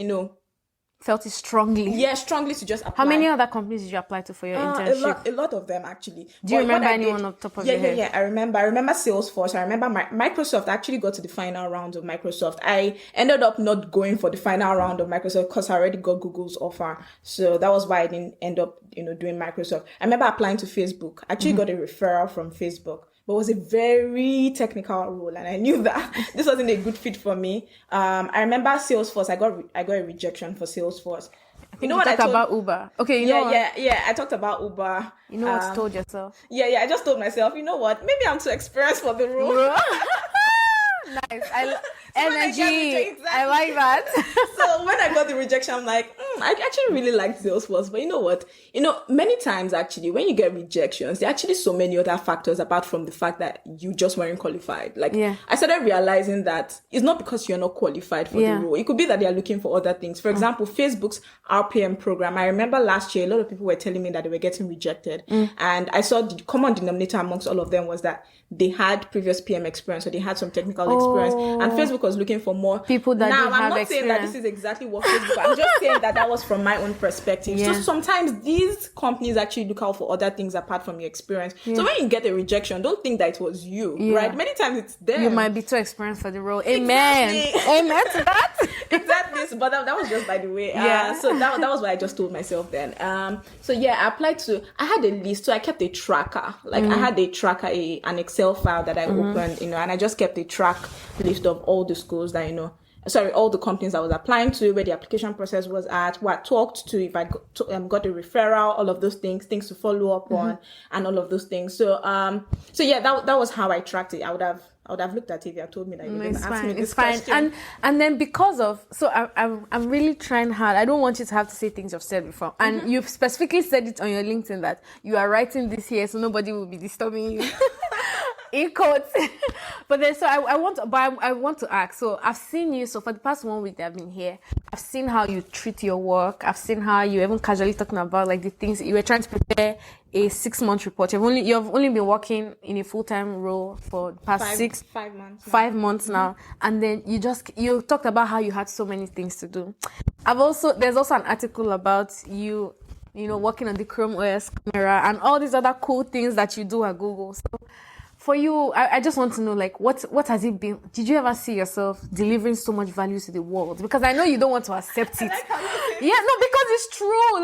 felt it strongly. Yeah, strongly to just apply. How many other companies did you apply to for your internship? A lot of them, actually. Do you remember anyone on top of your head? Yeah, I remember Salesforce. I remember Microsoft. I actually got to the final round of Microsoft. I ended up not going for the final round of Microsoft because I already got Google's offer. So that was why I didn't end up, doing Microsoft. I remember applying to Facebook. I actually got a referral from Facebook. But it was a very technical role, and I knew that this wasn't a good fit for me. I remember Salesforce. I got a rejection for Salesforce. You know what I talked about Uber? Okay, I talked about Uber. You know what you told yourself? Yeah. I just told myself, you know what? Maybe I'm too experienced for the role. Nice. Energy. I like that. So when I got the rejection, I'm like, I actually really like Salesforce. But you know what? Many times actually, when you get rejections, there are actually so many other factors apart from the fact that you just weren't qualified. I started realizing that it's not because you're not qualified for the role. It could be that they are looking for other things. For example, Facebook's RPM program. I remember last year, a lot of people were telling me that they were getting rejected. And I saw the common denominator amongst all of them was that they had previous PM experience, or they had some technical experience. And Facebook was looking for more people that now, didn't I'm have not experience. saying that this is exactly what Facebook. I'm just saying that was from my own perspective. So sometimes these companies actually look out for other things apart from your experience. So when you get a rejection, don't think that it was you, right? Many times it's them. You might be too experienced for the role. Amen. Exactly. Amen to that. Exactly. But that was just by the way. So that was what I just told myself then. I applied to. I had a list, so I kept a tracker. I had a tracker, an Excel file that I opened, and I just kept a track list of all the schools that all the companies I was applying to, where the application process was at, what I talked to, if I got a referral, all of those things to follow up on, and all of those things. So that was how I tracked it. I would have looked at it if you had told me that you were going to ask me this question. And then because of, so I'm really trying hard. I don't want you to have to say things you've said before. And you've specifically said it on your LinkedIn that you are writing this here so nobody will be disturbing you. In quotes. But then, so I want to ask. So I've seen you. So for the past 1 week that I've been here, I've seen how you treat your work. I've seen how you even casually talking about the things you were trying to prepare a 6-month report. You've only been working in a full-time role for the past 5 months. 5 months now. And then you talked about how you had so many things to do. There's also an article about you working on the Chrome OS camera and all these other cool things that you do at Google. So for you, I just want to know, what has it been? Did you ever see yourself delivering so much value to the world? Because I know you don't want to accept it. Because it's true.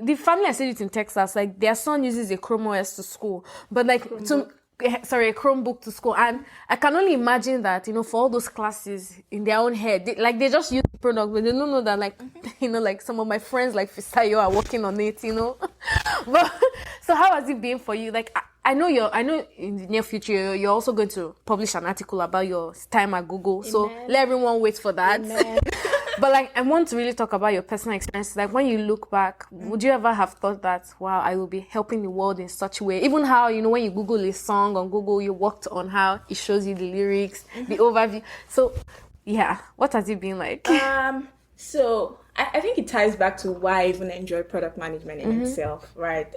The family I studied in Texas, their son uses a Chrome OS to school, but a Chromebook to school. And I can only imagine that, for all those classes in their own head, they just use the product, but they don't know that, some of my friends like Fisayo are working on it, But, so how has it been for you? I know in the near future, you're also going to publish an article about your time at Google. Amen. So let everyone wait for that. But I want to really talk about your personal experiences. When you look back, would you ever have thought that, wow, I will be helping the world in such a way? Even how, when you Google a song on Google, you worked on how it shows you the lyrics, the overview. So yeah, what has it been like? So I think it ties back to why I even enjoy product management in itself, right?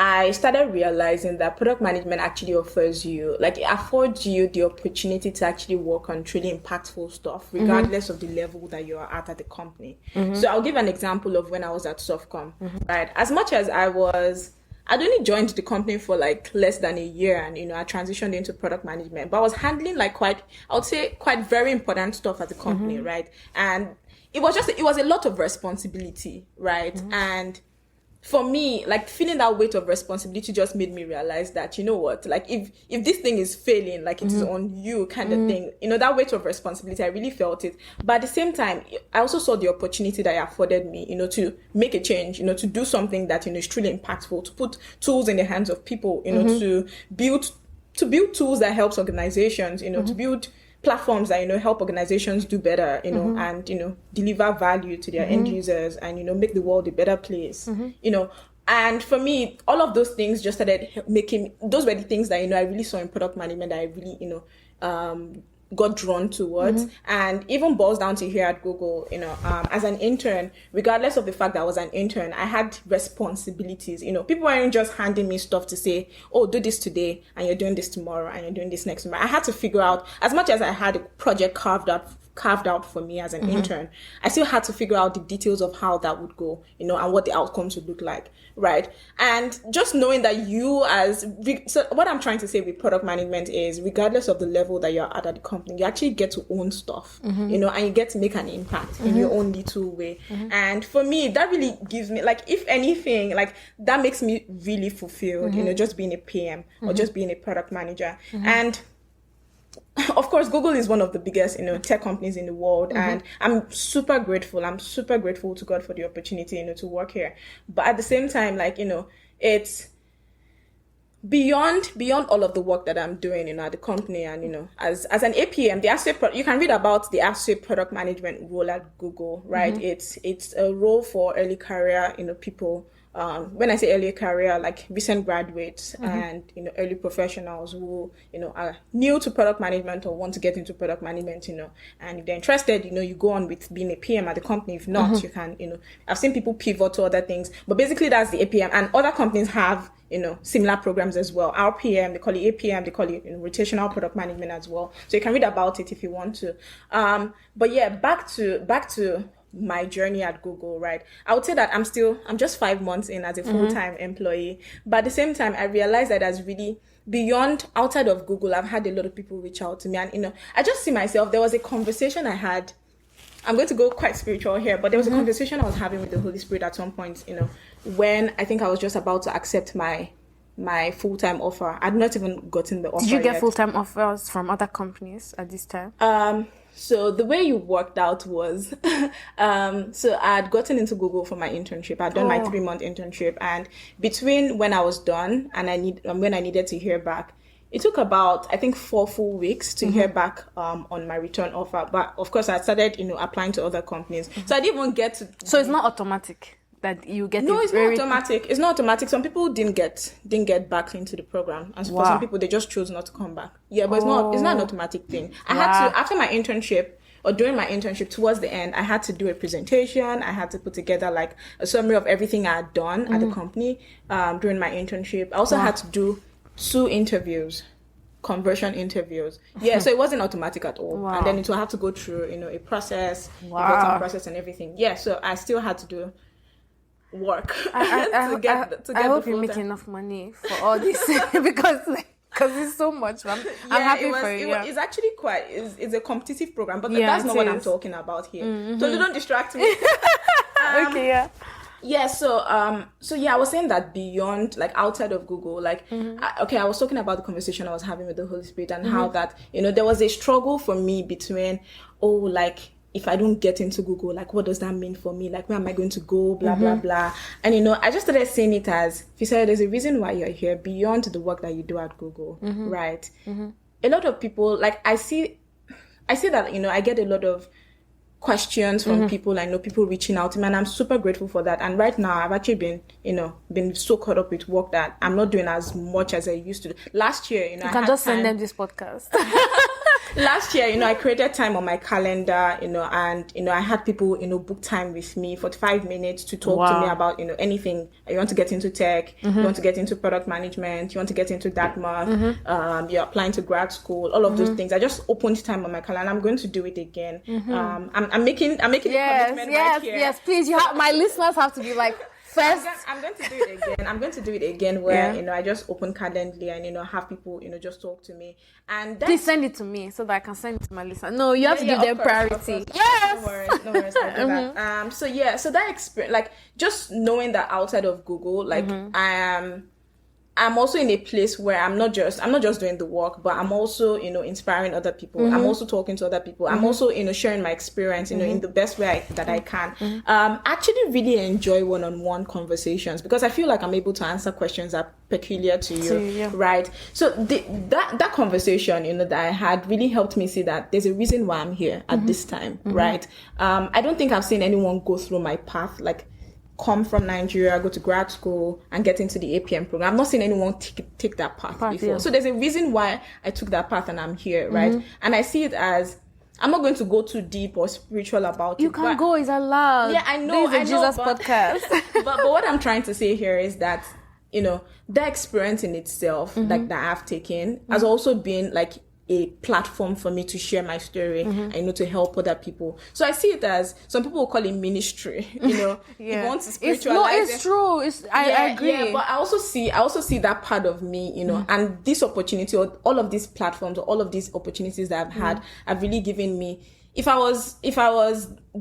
I started realizing that product management actually offers you, it affords you the opportunity to actually work on truly impactful stuff, regardless of the level that you are at the company. So I'll give an example of when I was at Softcom, right? As much as I'd only joined the company for less than a year, and I transitioned into product management, but I was handling quite very important stuff at the company, right? And it was a lot of responsibility, right? And for me, feeling that weight of responsibility just made me realize that, you know what, if this thing is failing, it is on you kind of thing, that weight of responsibility, I really felt it. But at the same time, I also saw the opportunity that it afforded me, to make a change, to do something that, is truly impactful, to put tools in the hands of people, to build tools that helps organizations, to build platforms that, help organizations do better, and, deliver value to their end users and, make the world a better place, And for me, all of those things just started those were the things that, I really saw in product management that I really, got drawn towards, and even boils down to here at Google, as an intern, regardless of the fact that I was an intern, I had responsibilities. People weren't just handing me stuff to say, oh, do this today, and you're doing this tomorrow, and you're doing this next tomorrow. I had to figure out, as much as I had a project carved out for me as an intern, I still had to figure out the details of how that would go, and what the outcomes would look like, right? And just knowing that so what I'm trying to say with product management is, regardless of the level that you're at the company, you actually get to own stuff, and you get to make an impact in your own little way. And for me, that really gives me, like, if anything, like, that makes me really fulfilled, just being a PM or just being a product manager. And of course, Google is one of the biggest, tech companies in the world, and I'm super grateful. I'm super grateful to God for the opportunity, to work here. But at the same time, like, it's beyond all of the work that I'm doing, at the company, and as an APM, you can read about the associate product management role at Google, right? It's a role for early career, people. When I say early career, like recent graduates and, early professionals who, are new to product management or want to get into product management, and if they're interested, you go on with being a PM at the company. If not, you can, I've seen people pivot to other things, but basically that's the APM, and other companies have, similar programs as well. Our PM, they call it APM, they call it, rotational product management as well. So you can read about it if you want to. But yeah, back to my journey at Google, right? I would say that I'm just 5 months in as a full-time employee. But at the same time, I realized that as really outside of Google, I've had a lot of people reach out to me, and, I just see myself. There was a conversation I had. I'm going to go quite spiritual here, but there was a conversation I was having with the Holy Spirit at some point, when I think I was just about to accept my full-time offer. I'd not even gotten the offer Did you get yet. full-time offers from other companies at this time? So the way it worked out was, so I had gotten into Google for my internship. I'd done my 3-month internship, and between when I was done and when I needed to hear back, it took about, I think, 4 full weeks to hear back on my return offer. But of course, I started, applying to other companies. So I didn't even get to. So it's not automatic that you get. No, it's not automatic. It's not automatic. Some people didn't get back into the program, and for some people, they just chose not to come back. Yeah, but it's not an automatic thing. I had to, after my internship, or during my internship, towards the end, I had to do a presentation. I had to put together like a summary of everything I had done at the company during my internship. I also had to do 2 interviews, conversion interviews. Yeah, so it wasn't automatic at all. And then it will have to go through, a process, a vetting process and everything. Yeah, so I still had to do work to get I hope you make enough money for all this because it's so much. I'm happy for you. It's actually it's a competitive program, but that's not what I'm talking about here. So don't distract me. Okay, yeah. Yeah, so I was saying that beyond, like, outside of Google, like, I was talking about the conversation I was having with the Holy Spirit and how that, there was a struggle for me between, like, if I don't get into Google, like, what does that mean for me? Like, where am I going to go? Blah, blah, blah. And, I just started saying it as, Fisayo, there's a reason why you're here beyond the work that you do at Google, right? A lot of people, like, I see that, I get a lot of questions from people. I know people reaching out to me, and I'm super grateful for that. And right now, I've actually been so caught up with work that I'm not doing as much as I used to. Last year, you can just send them this podcast. Last year, I created time on my calendar, and, I had people, book time with me for 5 minutes to talk to me about, anything. You want to get into tech, you want to get into product management, you want to get into Dartmouth, you're applying to grad school, all of those things. I just opened time on my calendar, and I'm going to do it again. I'm making a commitment right here. Yes, please. My listeners have to be like, first. I'm going to do it again. I'm going to do it again where, I just open Calendly and, have people, just talk to me. And please send it to me so that I can send it to my listeners. No, you have to give them priority. Yes. No worries. I'll do that. So that experience, like, just knowing that outside of Google, like, I I'm also in a place where I'm not just doing the work, but I'm also, inspiring other people. I'm also talking to other people. I'm also, sharing my experience, in the best way that I can. I actually really enjoy one-on-one conversations because I feel like I'm able to answer questions that are peculiar to you, right? So that conversation, that I had really helped me see that there's a reason why I'm here at this time, right? I don't think I've seen anyone go through my path, like come from Nigeria, go to grad school, and get into the APM program. I've not seen anyone take that path before. Yeah. So there's a reason why I took that path and I'm here, right? And I see it as, I'm not going to go too deep or spiritual about it. You can go, it's allowed. Yeah, I know. This is a Jesus podcast. but what I'm trying to say here is that, that experience in itself, like that I've taken, has also been like a platform for me to share my story and to help other people. So I see it as, some people will call it ministry, you want to spiritualize it. It's true. I agree. Yeah, but I also see that part of me, and this opportunity, or all of these platforms, or all of these opportunities that I've had have really given me, if I was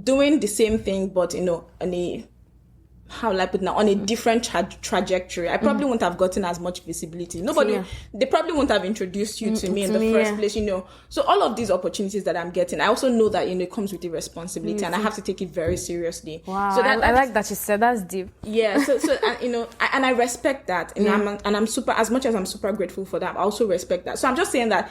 doing the same thing but on a, how will I put it now, on a different trajectory, I probably wouldn't have gotten as much visibility. They probably wouldn't have introduced you to me in the first place, So all of these opportunities that I'm getting, I also know that, it comes with a responsibility and I have to take it very seriously. Wow. So I like that you said, that's deep. Yeah. So and I respect that. And I'm super, as much as I'm super grateful for that, I also respect that. So I'm just saying that,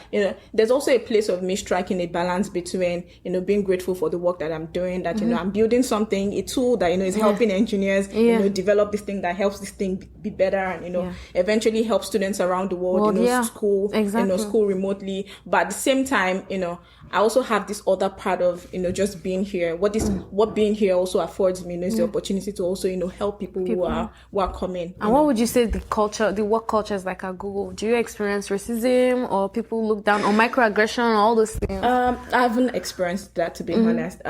there's also a place of me striking a balance between, being grateful for the work that I'm doing, that, I'm building something, a tool that, is helping engineers, develop this thing that helps this thing be better and, eventually help students around the world, school, school remotely. But at the same time, I also have this other part of, just being here. What being here also affords me, is the opportunity to also, help people who are coming. And what would you say the work culture is like at Google? Do you experience racism or people look down on microaggression or all those things? I haven't experienced that, to be honest.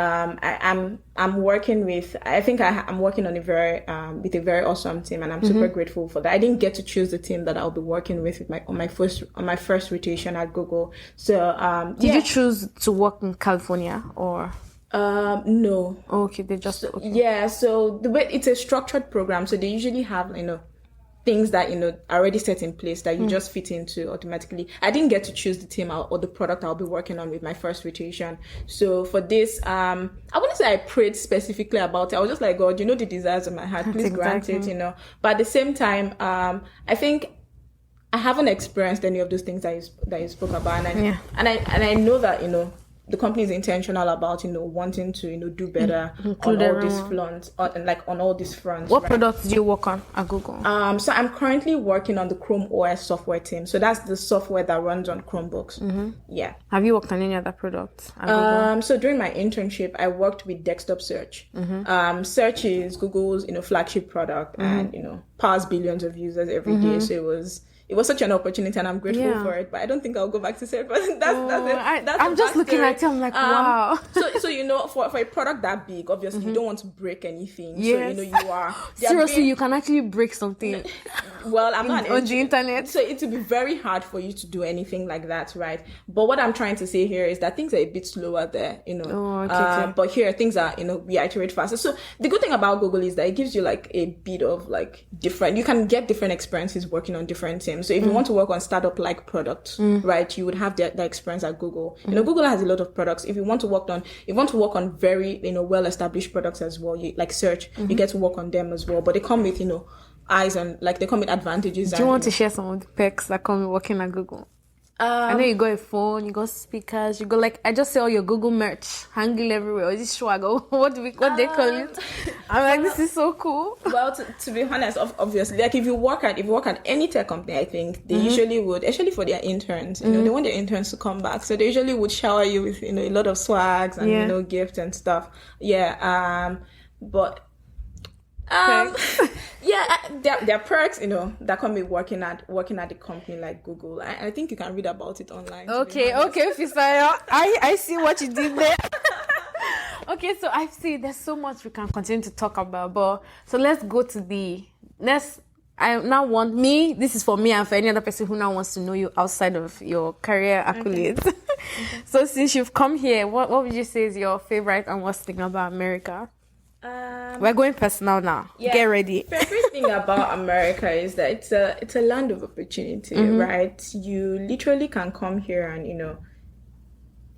I'm working with, I think I'm working on with a very awesome team, and I'm super grateful for that. I didn't get to choose the team that I'll be working with on my first rotation at Google. So, did you choose to work in California or? No. Okay, they just, okay. Yeah. So the way it's a structured program, so they usually have, things that, are already set in place that you just fit into automatically. I didn't get to choose the team or the product I'll be working on with my first rotation. So for this, I wouldn't say I prayed specifically about it. I was just like, God, the desires of my heart, please grant it, But at the same time, I think I haven't experienced any of those things that you spoke about. And I know that, the company is intentional about, wanting to, do better on all these fronts, on all these fronts. What products do you work on at Google? So I'm currently working on the Chrome OS software team. So that's the software that runs on Chromebooks. Yeah. Have you worked on any other products at Google? So during my internship, I worked with desktop search. Search is Google's, flagship product and, powers billions of users every day. So it was such an opportunity, and I'm grateful for it. But I don't think I'll go back to search. But that's I'm just looking at you. I'm like, wow. So for a product that big, obviously you don't want to break anything. Yes. So you are seriously, you can actually break something. Well, I'm not on the internet. So it will be very hard for you to do anything like that, right? But what I'm trying to say here is that things are a bit slower there, okay. But here things are, we iterate faster. So the good thing about Google is that it gives you like a bit of like different. You can get different experiences working on different teams. So if you want to work on startup-like products, right, you would have that experience at Google. Google has a lot of products. If you want to work on very, well-established products as well, like search, you get to work on them as well. But they come with, eyes and like they come with advantages. Do you want to share some of the perks that come with working at Google? I know you got a phone, you got speakers, you got I just see all your Google merch hanging everywhere. Is it swaggle? What they call it? I'm like, this is so cool. Well, to be honest, obviously, like if you work at any tech company, I think they usually would, especially for their interns, they want their interns to come back, so they usually would shower you with a lot of swags and gifts and stuff. Yeah. But. There are perks, that come with working at the company like Google. I think you can read about it online. Okay, Fisayo. I see what you did there. Okay, so I see there's so much we can continue to talk about, but so let's go to I now want this is for me and for any other person who now wants to know you outside of your career accolades. So since you've come here, what would you say is your favorite and worst thing about America? We're going personal now. Yeah. Get ready. Favorite thing about America is that it's a land of opportunity, right? You literally can come here and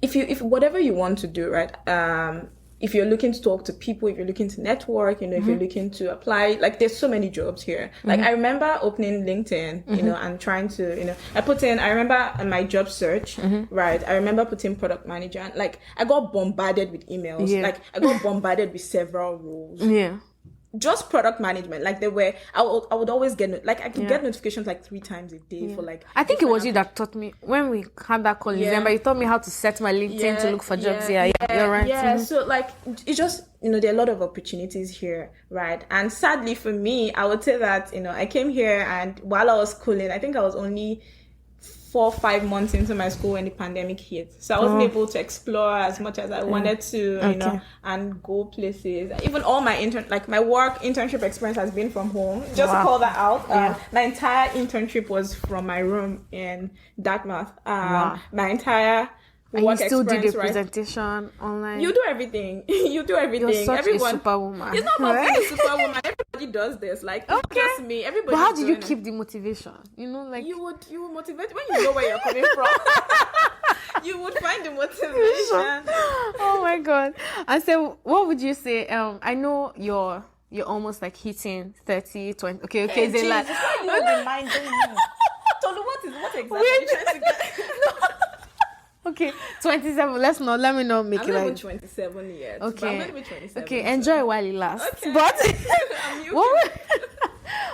if whatever you want to do, right? If you're looking to talk to people, if you're looking to network, if you're looking to apply, like there's so many jobs here. Like I remember opening LinkedIn, and trying to, I remember in my job search, right? I remember putting product manager, and like I got bombarded with emails. Yeah. Like I got bombarded with several roles. Yeah. Just product management, like I would always get I could get notifications like 3 times a day for like. I think it was you that taught me when we had that call in December. You taught me how to set my LinkedIn to look for jobs. Yeah, you're right. Yeah, so like it's just there are a lot of opportunities here, right? And sadly for me, I would say that I came here and while I was schooling, I think I was only 4 or 5 months into my school when the pandemic hit. So I wasn't able to explore as much as I wanted to, and go places. Even all my my work internship experience has been from home. Just to call that out. My entire internship was from my room in Dartmouth. My entire and work you still did a right? presentation online. You do everything. You do everything. You're such Everyone, a superwoman. It's not about being a superwoman. Everybody does this. Like, not just me. Everybody. But how did you keep the motivation? Like you would motivate when you know where you're coming from. You would find the motivation. Oh my God! And so, what would you say? I know you're almost like hitting 30, 20. Okay. Hey, is it like the mind Tolu, what exactly are you trying to get? Okay, 27. Let me not make I'm it not like 27 yet. Okay. But I'm going to be 27. Okay, enjoy while it lasts. Okay. But I'm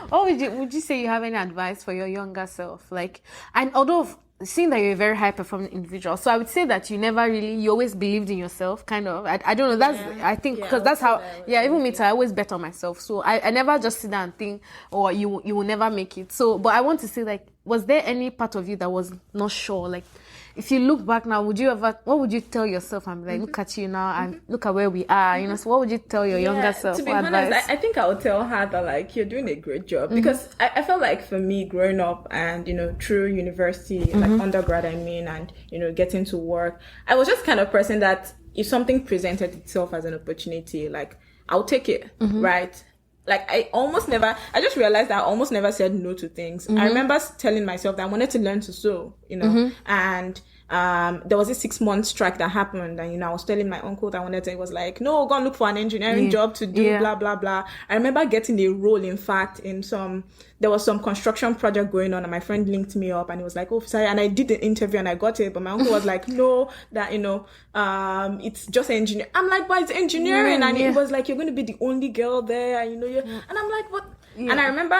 what would you say you have any advice for your younger self? Like, and although seeing that you're a very high performing individual, so I would say that you always believed in yourself, kind of. I don't know. That's I think because that's how. Even me too. I always bet on myself. So I never just sit down and think, or you will never make it. So, but I want to say, like, was there any part of you that was not sure, like? If you look back now, what would you tell yourself? I'm like, look at you now and look at where we are, so what would you tell your younger self? To be honest, I think I would tell her that, like, you're doing a great job. Because I felt like for me, growing up and, through university, like undergrad, and, getting to work, I was just kind of person that if something presented itself as an opportunity, like, I'll take it, right? Like, I just realized that I almost never said no to things. I remember telling myself that I wanted to learn to sew, and there was a 6-month strike that happened, and I was telling my uncle that I wanted to, he was like, no, go and look for an engineering job to do, blah, blah, blah. I remember getting a role, in fact, there was some construction project going on, and my friend linked me up, and he was like, oh, sorry, and I did the interview and I got it, but my uncle was like, no, that, it's just engineering. I'm like, but it's engineering, and it was like, you're going to be the only girl there, and and I'm like, what? And I remember,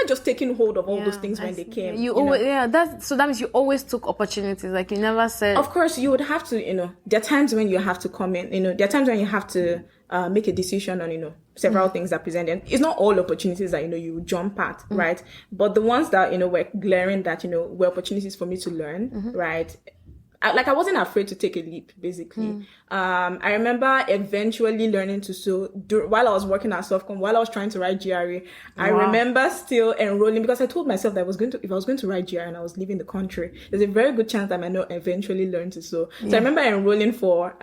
just taking hold of all those things when they came. So that means you always took opportunities. Like, you never said. Of course, you would have to. There are times when you have to come in. There are times when you have to make a decision on several things that presented. It's not all opportunities that you jump at, right? But the ones that were glaring, that were opportunities for me to learn, right? I wasn't afraid to take a leap, basically. I remember eventually learning to sew while I was working at Softcom, while I was trying to write GRE. I remember still enrolling, because I told myself that if I was going to write GRE and I was leaving the country, there's a very good chance that I might not eventually learn to sew. So I remember enrolling for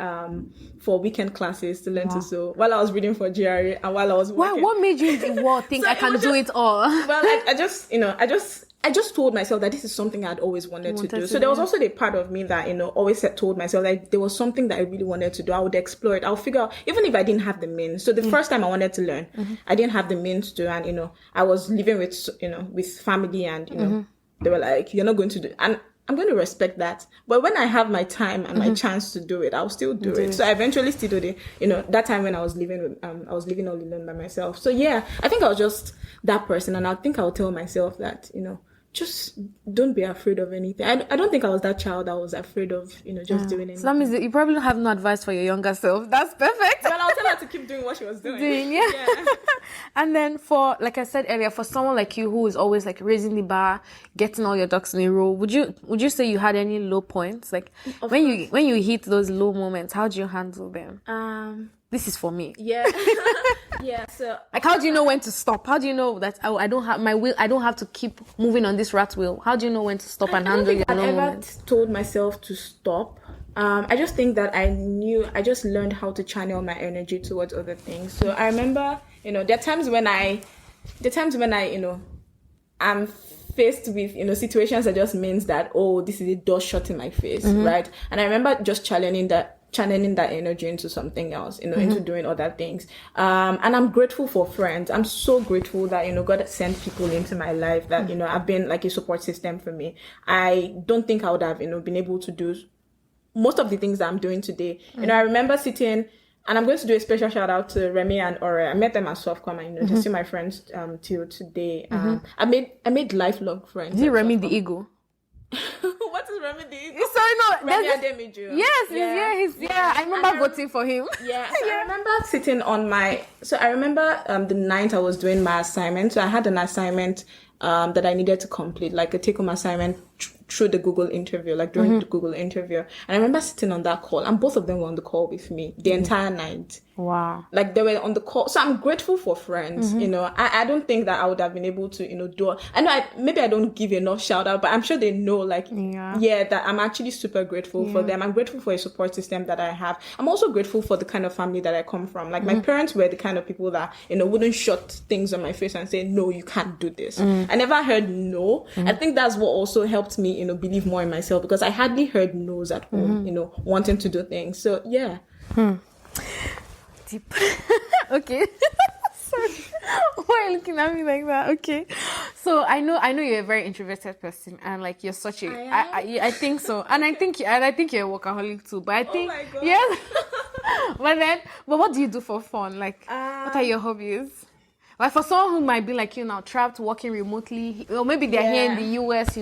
weekend classes to learn to sew while I was reading for GRE and while I was working. What made you think so I can do it all? Well, I just told myself that this is something I'd always wanted to do. So there was also the part of me that, always told myself that there was something that I really wanted to do. I would explore it. I'll figure out, even if I didn't have the means. So the first time I wanted to learn, I didn't have the means to, and, I was living with family, and, they were like, you're not going to do it. And I'm going to respect that. But when I have my time and my chance to do it, I'll still do it. So I eventually still do it. That time when I was living all alone by myself. So yeah, I think I was just that person. And I think I'll tell myself that, just don't be afraid of anything. I don't think I was that child that was afraid of, just doing anything. So that means you probably have no advice for your younger self. That's perfect. Well, I'll tell her to keep doing what she was doing. Yeah. And then for, like I said earlier, for someone like you who is always like raising the bar, getting all your ducks in a row, would you say you had any low points? Like when you hit those low moments, how do you handle them? This is for me. Yeah. Yeah. So like, how do you know when to stop? How do you know that I don't have my will? I don't have to keep moving on this rat wheel. How do you know when to stop and handle your low moments? I've never told myself to stop. I just think that I just learned how to channel my energy towards other things. So I remember, there are times when I, I'm faced with, situations that just means that, oh, this is a door shut in my face, right? And I remember just channeling that energy into something else, into doing other things. And I'm grateful for friends. I'm so grateful that, God sent people into my life that, have been like a support system for me. I don't think I would have, been able to do most of the things that I'm doing today. I remember sitting, and I'm going to do a special shout out to Remy and Ore. I met them at Softcom, and to see my friends till today. I made lifelong friends. Is it Remy the Eagle? What is Remy the Eagle? Sorry, no. Remy Ademiju. Yes, I remember voting for him. Yeah, so I remember sitting on I remember the night I was doing my assignment. So I had an assignment that I needed to complete, like a take-home assignment through the Google interview, like during the Google interview. And I remember sitting on that call, and both of them were on the call with me the entire night. Wow. Like they were on the call. So I'm grateful for friends, I don't think that I would have been able to, do, I know maybe I don't give enough shout out, but I'm sure they know, like, that I'm actually super grateful for them. I'm grateful for a support system that I have. I'm also grateful for the kind of family that I come from. Like my parents were the kind of people that, wouldn't shut things on my face and say, no, you can't do this. I never heard no. I think that's what also helped me, believe more in myself, because I hardly heard no's at home, wanting to do things. So yeah. Deep. Okay. Sorry. Why are you looking at me like that? Okay. So I know you're a very introverted person, and like you're such a I think so. And I think you're a workaholic too. But I think but what do you do for fun? Like what are your hobbies? Like for someone who might be like you now, trapped, working remotely, or maybe they're here in the US,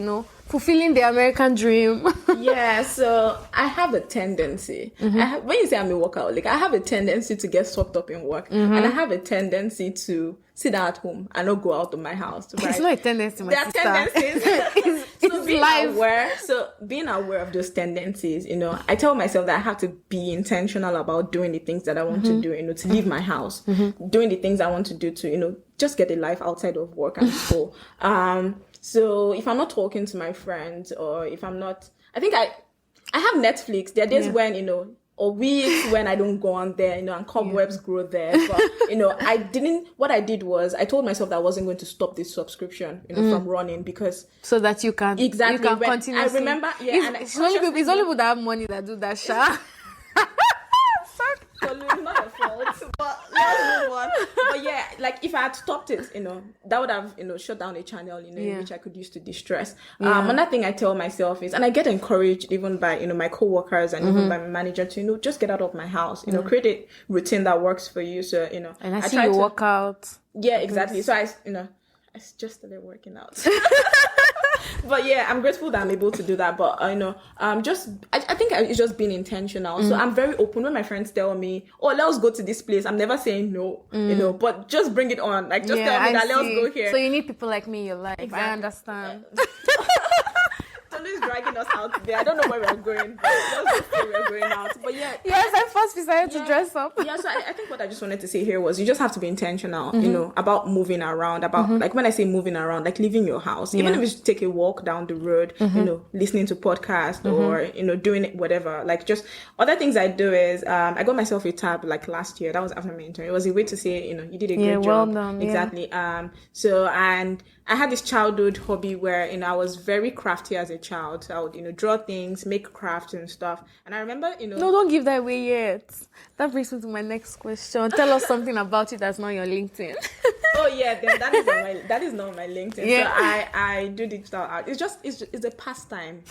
fulfilling the American dream. Yeah, so I have a tendency. When you say I'm a workaholic, I have a tendency to get swept up in work, and I have a tendency to sit down at home and not go out of my house. Right? It's not a tendency, my sister. There are tendencies. It's being aware of those tendencies, I tell myself that I have to be intentional about doing the things that I want to do, to leave my house, doing the things I want to do to, just get a life outside of work and school. So if I'm not talking to my friends, or if I'm not, I think I have Netflix. There are days when, or weeks when I don't go on there, and cobwebs grow there. But, what I did was I told myself that I wasn't going to stop this subscription, from running, because. So that you can continue. I remember, it's only people that have money that do that, Sha. So it's not your fault, but let's move on. But yeah, like if I had stopped it, that would have, shut down a channel, in which I could use to distress. Another thing I tell myself is, and I get encouraged even by, my co-workers and even by my manager to, just get out of my house, create a routine that works for you. So, and I see you work out. Yeah, exactly. So I just started working out. But yeah, I'm grateful that I'm able to do that. But I think it's just being intentional. So I'm very open when my friends tell me, "Oh, let's go to this place." I'm never saying no, but just bring it on. Like just tell me that let's go here. So you need people like me in your life. Exactly. I understand. Tolu's dragging us out today. I don't know where we're going, but let's say we're going out. But yeah. Yes, I first decided to dress up. Yeah, so I think what I just wanted to say here was you just have to be intentional, about moving around, about like when I say moving around, like leaving your house, even if it's take a walk down the road, listening to podcasts or, doing whatever, like just other things I do is, I got myself a tab like last year. That was after my intern. It was a way to say, you did a great job. Well done. Exactly. So, and I had this childhood hobby where, I was very crafty as a child. So I would, draw things, make crafts and stuff. And I remember, No, don't give that away yet. That brings me to my next question. Tell us something about you that's not your LinkedIn. Oh yeah, then that is not my LinkedIn. Yeah. So I do digital art. It's a pastime.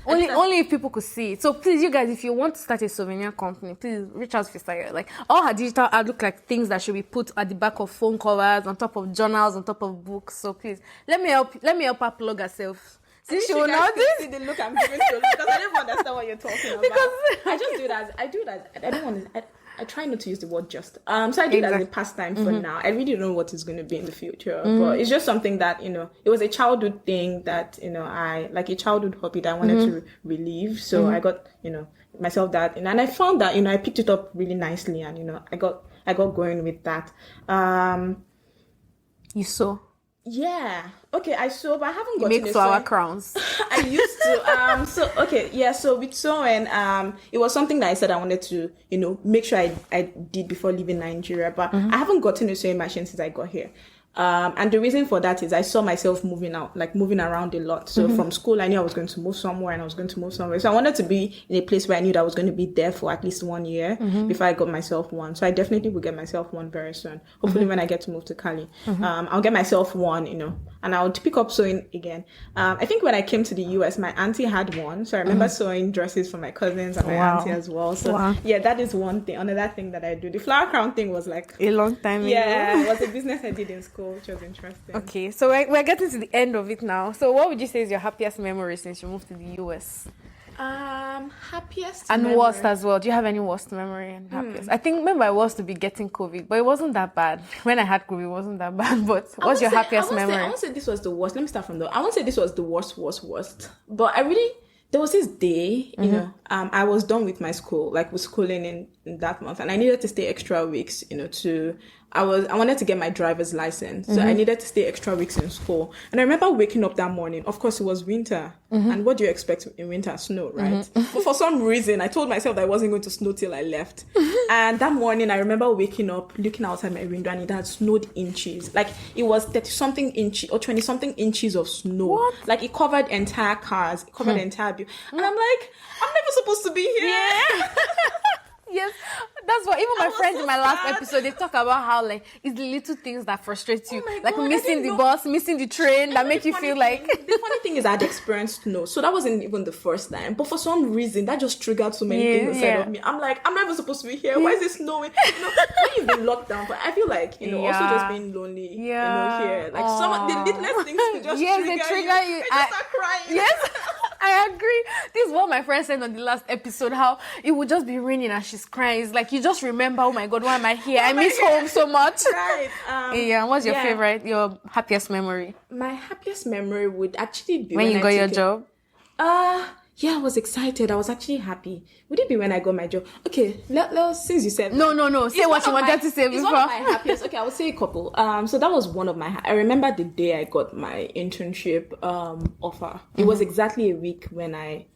Only if people could see it. So please, you guys, if you want to start a souvenir company, please reach out to Fisayo. Like all her digital art look like things that should be put at the back of phone covers, on top of journals, on top of books. So please, let me help her plug herself. See, she will not see the look I'm giving to you because I don't understand what you're talking about. Because I just do that. I do that. I don't want to. I try not to use the word just. So I do that as a pastime for now. I really don't know what it's going to be in the future, but it's just something that it was a childhood thing that I like a childhood hobby that I wanted to relieve. So I got myself that, and I found that I picked it up really nicely, and I got going with that. You saw. Yeah. Okay, I sew, but I haven't gotten Make a flower sewing. crowns. I used to. So with sewing, it was something that I said I wanted to, make sure I did before leaving Nigeria. But I haven't gotten a sewing machine since I got here. And the reason for that is I saw myself moving around a lot. So from school, I knew I was going to move somewhere and I was going to move somewhere. So I wanted to be in a place where I knew that I was going to be there for at least 1 year before I got myself one. So I definitely will get myself one very soon. Hopefully when I get to move to Cali, I'll get myself one, and I would pick up sewing again. I think when I came to the US, my auntie had one. So I remember sewing dresses for my cousins and my auntie as well. So yeah, that is one thing. Another thing that I do. The flower crown thing was like a long time ago. Yeah, it was a business I did in school, which was interesting. Okay, so we're getting to the end of it now. So what would you say is your happiest memory since you moved to the US? Happiest and memory. worst as well. Do you have any worst memory and happiest? I think maybe my worst to be getting COVID, but it wasn't that bad. When I had COVID, it wasn't that bad. But what's your happiest memory? I won't say this was the worst. Let me start from I won't say this was the worst. But there was this day, I was done with my school, like with schooling in Dartmouth, and I needed to stay extra weeks, I wanted to get my driver's license. So I needed to stay extra weeks in school. And I remember waking up that morning. Of course, it was winter. And what do you expect in winter? Snow, right? But for some reason, I told myself that it wasn't going to snow till I left. And that morning, I remember waking up, looking outside my window, and it had snowed inches. Like, it was 30-something inches or 20-something inches of snow. What? Like, it covered entire cars. It covered entire view. And I'm like, I'm never supposed to be here. Yeah. Yes, that's what even my friends in my last episode, they talk about how like it's the little things that frustrate you, like missing the bus, missing the train, that make you feel like. The funny thing is, I'd experienced snow, so that wasn't even the first time. But for some reason, that just triggered so many things inside of me. I'm like, I'm never supposed to be here. Why is it snowing? When you've been locked down, but I feel like also just being lonely. Here, like some of the littlest things could just trigger you. I just start crying. Yes. I agree. This is what my friend said on the last episode, how it would just be raining and she's crying. It's like you just remember, oh my God, why am I here? I miss home so much. Right. What's your favorite, your happiest memory? My happiest memory would actually be when you got your job? Yeah, I was excited. I was actually happy. Would it be when I got my job? Okay, since you said... No. Say what you wanted to say before. It's one of my happiest. Okay, I would say a couple. So that was one of my... I remember the day I got my internship offer. It was exactly a week when I'd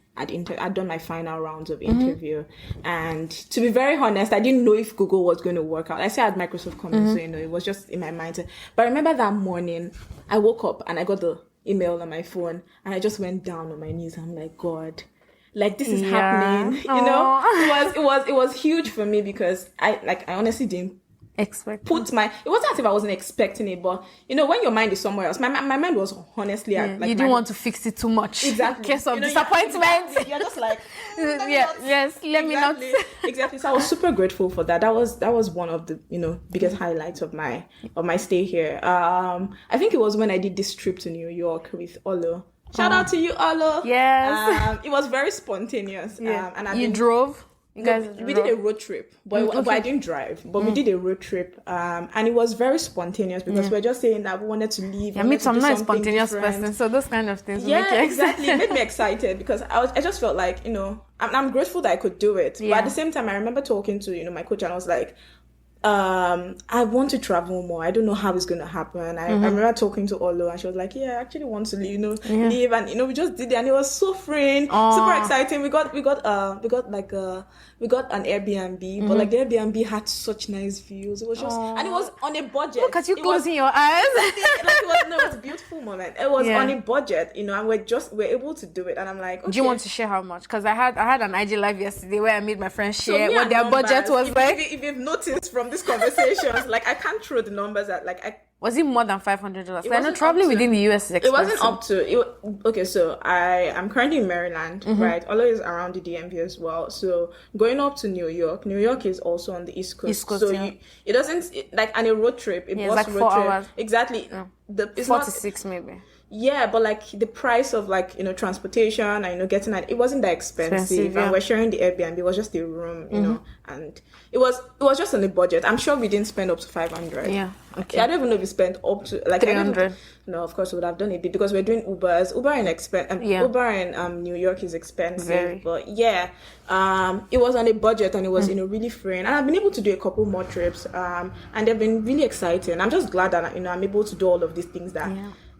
done my final rounds of interview. And to be very honest, I didn't know if Google was going to work out. I said I had Microsoft coming, so it was just in my mind. But I remember that morning, I woke up and I got the email on my phone and I just went down on my knees. I'm like, God, like this is happening. It was huge for me because I honestly didn't expect it wasn't as if I wasn't expecting it, but when your mind is somewhere else, my mind was honestly you didn't want to fix it too much. Exactly. In case of disappointment. You're just like let me not. Exactly. So I was super grateful for that. That was one of the biggest highlights of my stay here. I think it was when I did this trip to New York with Olo. Shout out to you, Olo. Yes. It was very spontaneous. Yeah. And you drove? We did a road trip, but I didn't drive. But we did a road trip, and it was very spontaneous because we're just saying that we wanted to leave. Yeah, I'm not a spontaneous person, so those kind of things make you exactly. It made me excited because I just felt like I'm grateful that I could do it. Yeah. But at the same time, I remember talking to my coach, and I was like, I want to travel more. I don't know how it's going to happen. I remember talking to Olo and she was like, yeah, I actually want to leave, leave. And, we just did it and it was so freeing, super exciting. We got an Airbnb, but like the Airbnb had such nice views. It was just, and it was on a budget. Look at you closing your eyes. It was a beautiful moment. It was on a budget, and we're able to do it. And I'm like, okay. Do you want to share how much? Because I had an IG live yesterday where I made my friends share what their budget was like. If you've noticed from these conversations, like I can't throw the numbers at was it more than $500? I know traveling within the US is expensive. It wasn't up to okay, so I'm currently in Maryland, right? Although it's around the DMV as well. So going up to New York is also on the East Coast. So it doesn't like on a road trip, a bus like road 4 trip. hours. Exactly. Yeah. It's 4 to 6 maybe. Yeah, but like the price of like, transportation and, getting it wasn't that expensive. Yeah. And we're sharing the Airbnb. It was just a room, and it was just on a budget. I'm sure we didn't spend up to 500. Yeah. Okay. I don't even know if we spent up to like 300. No, of course we would have done it because we're doing Ubers. Uber in New York is expensive. Very. But yeah, it was on a budget and it was really free. And I've been able to do a couple more trips. And they've been really exciting. I'm just glad that I'm able to do all of these things that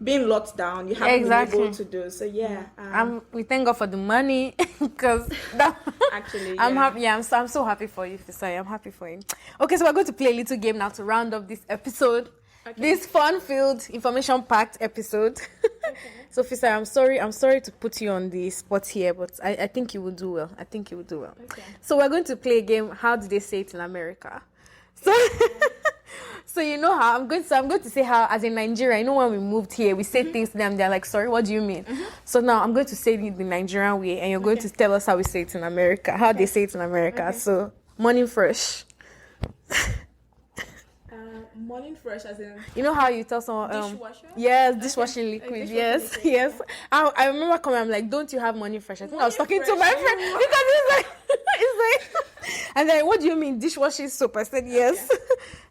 being locked down, you haven't been able to do. So yeah, we thank God for the money because actually, I'm happy. Yeah, I'm so happy for you, Fisayo. I'm happy for you. Okay, so we're going to play a little game now to round up this episode. Okay. This fun-filled, information-packed episode. Okay. So Fisayo, I'm sorry to put you on the spot here, but I think you will do well. Okay. So we're going to play a game. How do they say it in America? So. So you know how I'm going to say how, as in Nigeria, when we moved here, we say things to them, they're like, sorry, what do you mean? So now I'm going to say it the Nigerian way, and you're going to tell us how we say it in America, how they say it in America. Okay. So, morning fresh. Morning fresh, as in... You know how you tell someone... dishwasher? Yes, dishwashing liquid, yes. I remember coming, I'm like, don't you have morning fresh? I think I was talking to my friend, because it's like... And then, what do you mean, dishwashing soap? I said, yes. Okay.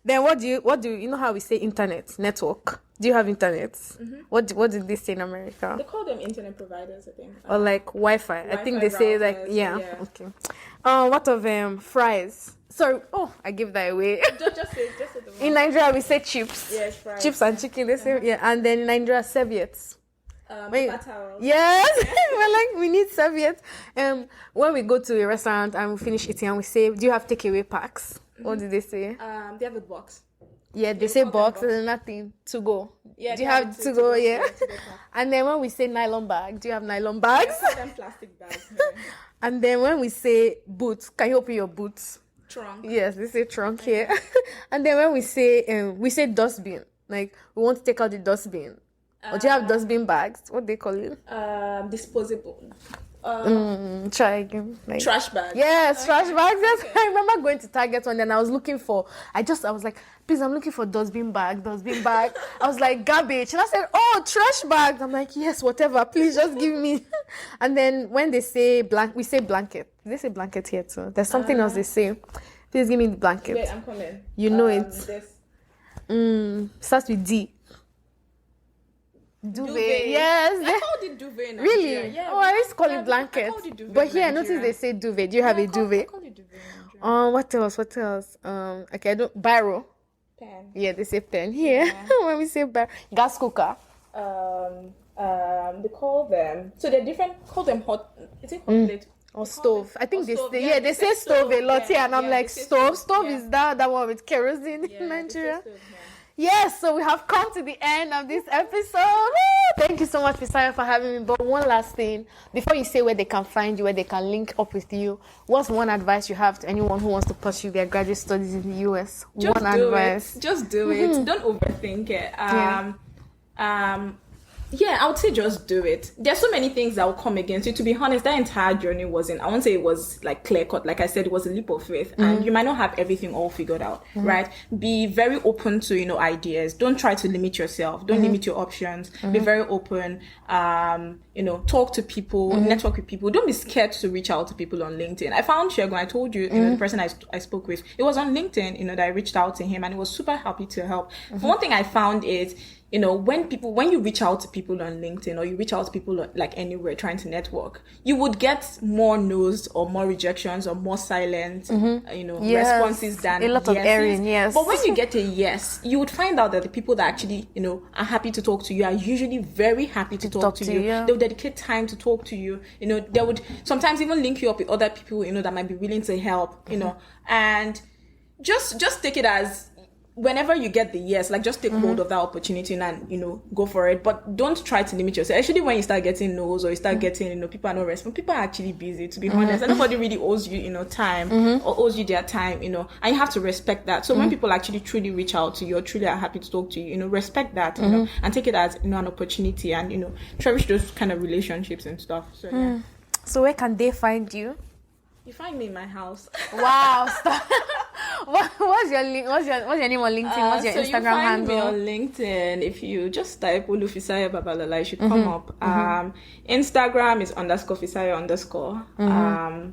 Then what do you know how we say internet, network? Do you have internet? Mm-hmm. What did they say in America? They call them internet providers, I think. Or like Wi-Fi. I think they say like, okay. What of fries? Sorry, I give that away. Just say the one. In Nigeria, we say chips. Yes, fries. Chips and chicken, they say, and then in Nigeria, serviettes. Paper towels. Yes, we're like, we need serviettes. When we go to a restaurant and we finish eating and we say, do you have takeaway packs? What did they say? They have a box. Yeah, they say box and nothing to go. Yeah, do you have to go? Yeah. And then when we say nylon bag, do you have nylon bags? I them plastic bags. Yeah. And then when we say boots, can you open your boots? Trunk. Yes, they say trunk here. And then when we say dustbin, like we want to take out the dustbin. Or do you have dustbin bags? What they call it? Disposable. Try again. Like, trash bags. Yes, trash bags. Yes. Okay. I remember going to Target one day and I was looking for, I was like, please, I'm looking for dustbin bag. I was like, garbage. And I said, trash bags. I'm like, yes, whatever. Please just give me. And then when they say we say blanket. They say blanket here too. There's something else they say. Please give me the blanket. Wait, I'm coming. You know it. Starts with D. Duvet. Yes. I called it duvet in Nigeria. Really? Yeah. I used to call it blanket. But here I noticed they say duvet. Do you have a duvet? I call it duvet in Nigeria. What else? Okay, biro. Pen. Yeah, they say pen here. Yeah. When we say biro. Gas cooker. They call them. So they're different. Call them hot. Is it hot plate? Or stove. I think they say stove a lot here, and I'm like, stove. Stove is that one with kerosene in Nigeria. Yes, so we have come to the end of this episode. Thank you so much, Fisayo, for having me. But one last thing, before you say where they can find you, where they can link up with you, what's one advice you have to anyone who wants to pursue their graduate studies in the US? Just do it. Don't overthink it. Yeah, I would say just do it. There's so many things that will come against you. To be honest, that entire journey I won't say it was like clear cut. Like I said, it was a leap of faith, and you might not have everything all figured out, right? Be very open to, ideas. Don't try to limit yourself. Don't limit your options. Be very open. Talk to people, network with people. Don't be scared to reach out to people on LinkedIn. I found Shegun, I told you, the person I spoke with, it was on LinkedIn, that I reached out to him, and he was super happy to help. One thing I found is, when you reach out to people on LinkedIn or you reach out to people like anywhere trying to network, you would get more no's or more rejections or more silent, responses than a lot of erring, yes. But when you get a yes, you would find out that the people that actually, are happy to talk to you are usually very happy to talk to you. Yeah. They would dedicate time to talk to you. They would sometimes even link you up with other people, that might be willing to help, and just take it as, whenever you get the yes, like just take hold of that opportunity and, go for it. But don't try to limit yourself. Actually, when you start getting no's or you start getting, people are not responding, people are actually busy, to be honest. And nobody really owes you, time or owes you their time, and you have to respect that. So when people actually truly reach out to you or truly are happy to talk to you, respect that, and take it as, an opportunity and, cherish those kind of relationships and stuff. So, yeah. So where can they find you? You find me in my house. Wow. Stop. What's your link? What's your name on LinkedIn? What's your so Instagram you find handle? me on LinkedIn. If you just type Olufisayo Babalola, it should come up. Instagram is _Fisayo_.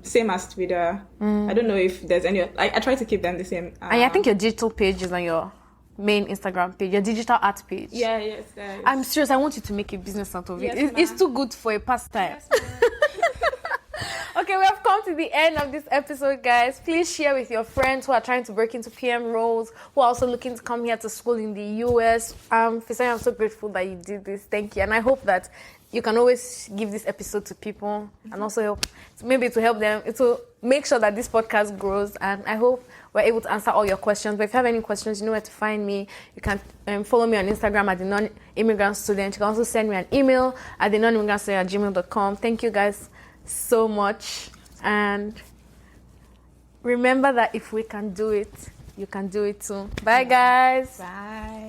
Same as Twitter. I don't know if there's any. I try to keep them the same. And I think your digital page is on your main Instagram page, your digital art page. Yes, guys. I'm serious. I want you to make a business out of it. Yes, It's too good for a pastime. Yes, Okay, we have come to the end of this episode, guys. Please share with your friends who are trying to break into PM roles, who are also looking to come here to school in the US. Fisayo, I'm so grateful that you did this. Thank you. And I hope that you can always give this episode to people and also help, maybe to help them, to make sure that this podcast grows. And I hope we're able to answer all your questions. But if you have any questions, you know where to find me. You can follow me on Instagram at the Non-Immigrant Student. You can also send me an email at the non-immigrantstudent@gmail.com. Thank you guys so much, and remember that if we can do it, you can do it too. Bye, guys. Bye.